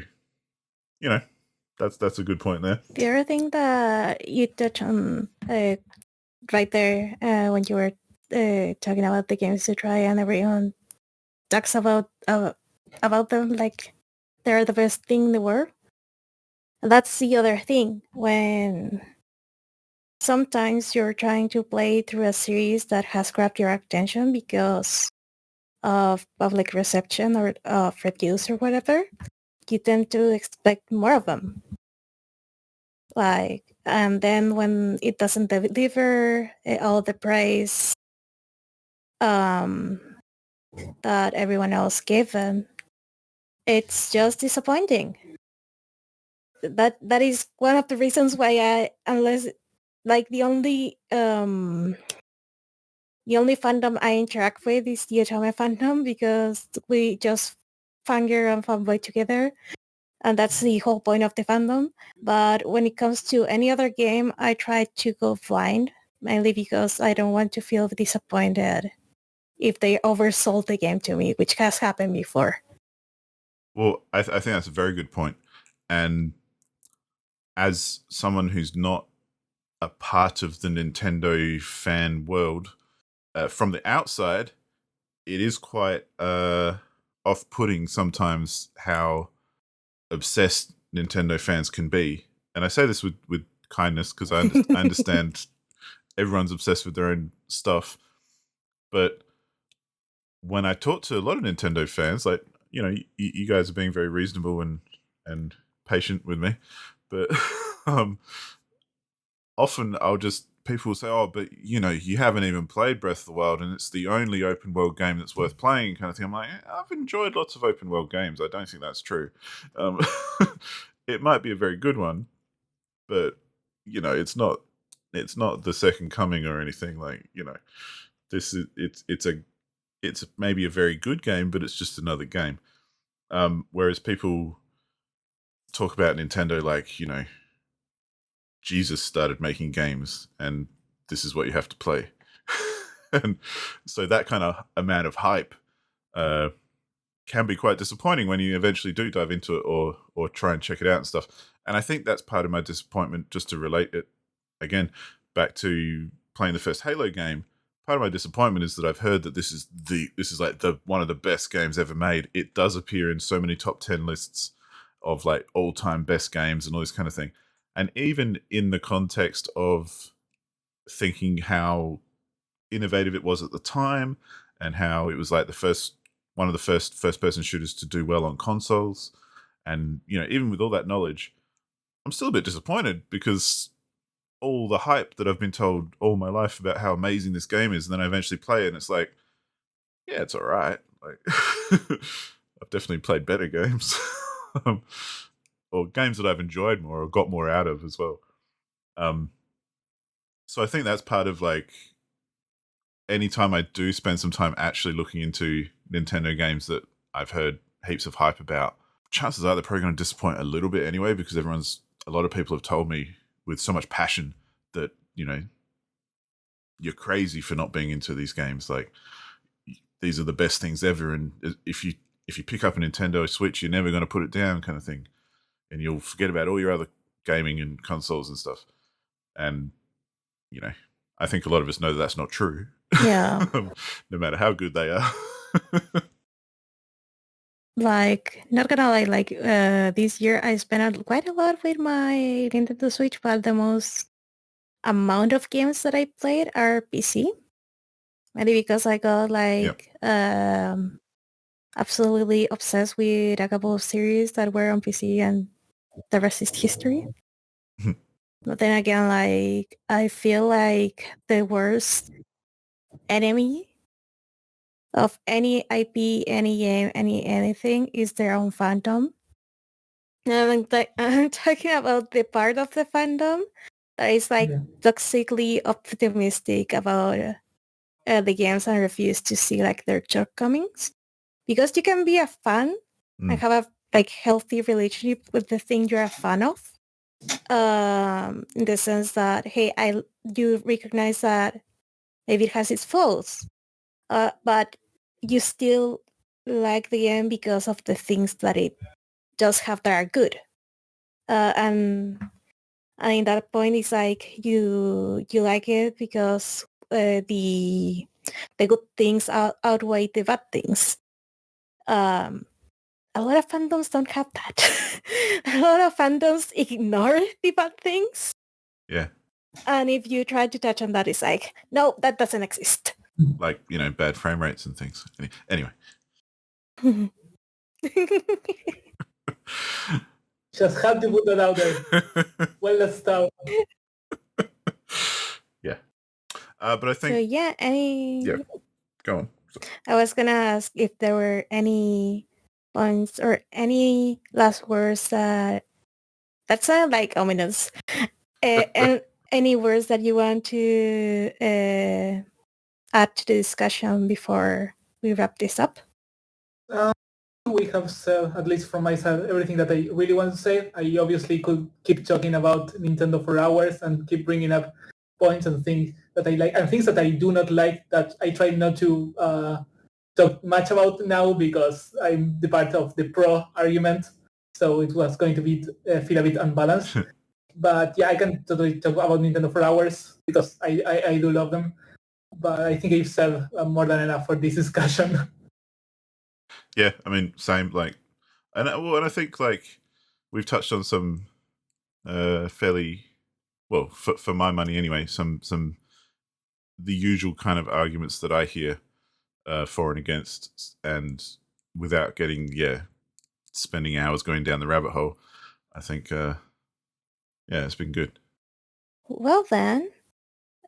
that's a good point there. The other thing that you touched on right there when you were talking about the games to try and everyone talks about them like they're the best thing in the world. And that's the other thing when sometimes you're trying to play through a series that has grabbed your attention because of public reception or of reviews or whatever, you tend to expect more of them. And then when it doesn't deliver all the praise that everyone else gave them, it's just disappointing. That is one of the reasons why the only fandom I interact with is the Otome fandom, because we just fangirl and fanboy together, and that's the whole point of the fandom. But when it comes to any other game, I try to go blind, mainly because I don't want to feel disappointed if they oversold the game to me, which has happened before. Well, I think that's a very good point. And as someone who's not a part of the Nintendo fan world, from the outside, it is quite off-putting sometimes how obsessed Nintendo fans can be. And I say this with kindness because I understand everyone's obsessed with their own stuff. But when I talk to a lot of Nintendo fans, like, you guys are being very reasonable and patient with me. But often people will say, oh, but you haven't even played Breath of the Wild and it's the only open world game that's worth playing, kind of thing. I'm like, I've enjoyed lots of open world games. I don't think that's true. It might be a very good one, but it's not the second coming or anything. Like, it's a it's maybe a very good game, but it's just another game. Whereas people talk about Nintendo like, Jesus started making games and this is what you have to play. And so that kind of amount of hype can be quite disappointing when you eventually do dive into it or try and check it out and stuff. And I think that's part of my disappointment, just to relate it again back to playing the first Halo game. Part of my disappointment is that I've heard that this is like one of the best games ever made. It does appear in so many top 10 lists of like all-time best games and all this kind of thing. And even in the context of thinking how innovative it was at the time and how it was like one of the first person shooters to do well on consoles. And, even with all that knowledge, I'm still a bit disappointed because all the hype that I've been told all my life about how amazing this game is, and then I eventually play it and it's like, yeah, it's all right. Like, I've definitely played better games. Or games that I've enjoyed more or got more out of as well. So I think that's part of like, anytime I do spend some time actually looking into Nintendo games that I've heard heaps of hype about, chances are they're probably going to disappoint a little bit anyway, because a lot of people have told me with so much passion that, you're crazy for not being into these games. Like, these are the best things ever. And if you pick up a Nintendo Switch, you're never going to put it down, kind of thing. And you'll forget about all your other gaming and consoles and stuff. And, I think a lot of us know that that's not true. Yeah. No matter how good they are. Like, not gonna lie, like, this year I spent quite a lot with my Nintendo Switch, but the most amount of games that I played are PC. Maybe because I got, like, absolutely obsessed with a couple of series that were on PC, and the rest is history. But then again, like, I feel like the worst enemy of any IP, any game, anything is their own fandom. And I'm talking about the part of the fandom that is like toxically optimistic about the games and refuse to see like their shortcomings. Because you can be a fan and have a like healthy relationship with the thing you're a fan of. In the sense that, hey, you recognize that maybe it has its faults, but you still like the game because of the things that it does have that are good. And in that point, it's like you like it because the good things outweigh the bad things. A lot of fandoms don't have that. A lot of fandoms ignore the bad things. Yeah. And if you try to touch on that, it's like, no, that doesn't exist. Like, bad frame rates and things. Anyway. Just had to put that out there. Well, let's start. Yeah. But I think... So, yeah, Yeah, go on. I was going to ask if there were any points or any last words that sound like ominous. And any words that you want to add to the discussion before we wrap this up? We have said, at least from my side, everything that I really want to say. I obviously could keep talking about Nintendo for hours and keep bringing up points and things that I like and things that I do not like that I try not to talk much about now because I'm the part of the pro argument. So it was going to be feel a bit unbalanced. But yeah, I can totally talk about Nintendo for hours because I do love them. But I think I've said more than enough for this discussion. Yeah, I mean, same. Like, and I think like we've touched on some fairly, well, for my money anyway, some the usual kind of arguments that I hear for and against, and without getting spending hours going down the rabbit hole. I think it's been good. Well then,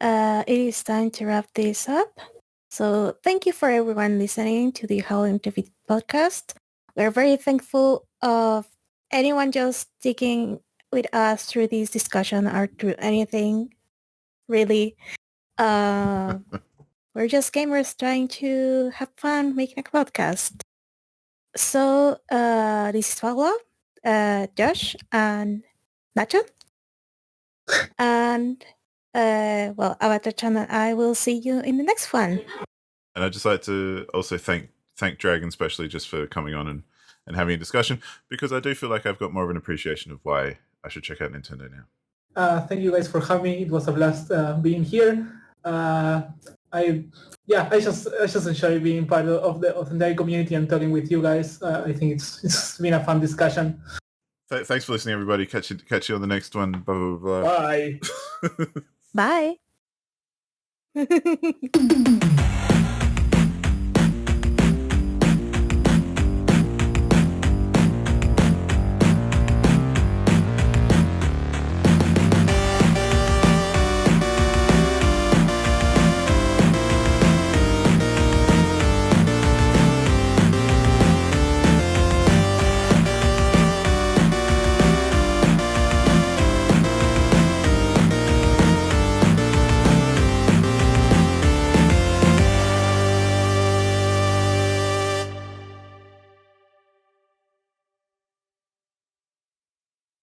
it is time to wrap this up. So thank you for everyone listening to the HLTB podcast. We're very thankful of anyone just sticking with us through this discussion or through anything, really. We're We're just gamers trying to have fun making a podcast. So this is Paula, Josh, and Nacho. And Avatar Channel, I will see you in the next one. And I'd just like to also thank Dragon especially just for coming on and having a discussion, because I do feel like I've got more of an appreciation of why I should check out Nintendo now. Thank you guys for having me. It was a blast being here. I just enjoy being part of the entire community and talking with you guys. I think it's been a fun discussion. Thanks for listening, everybody. Catch you on the next one. Blah, blah, blah. Bye. Bye.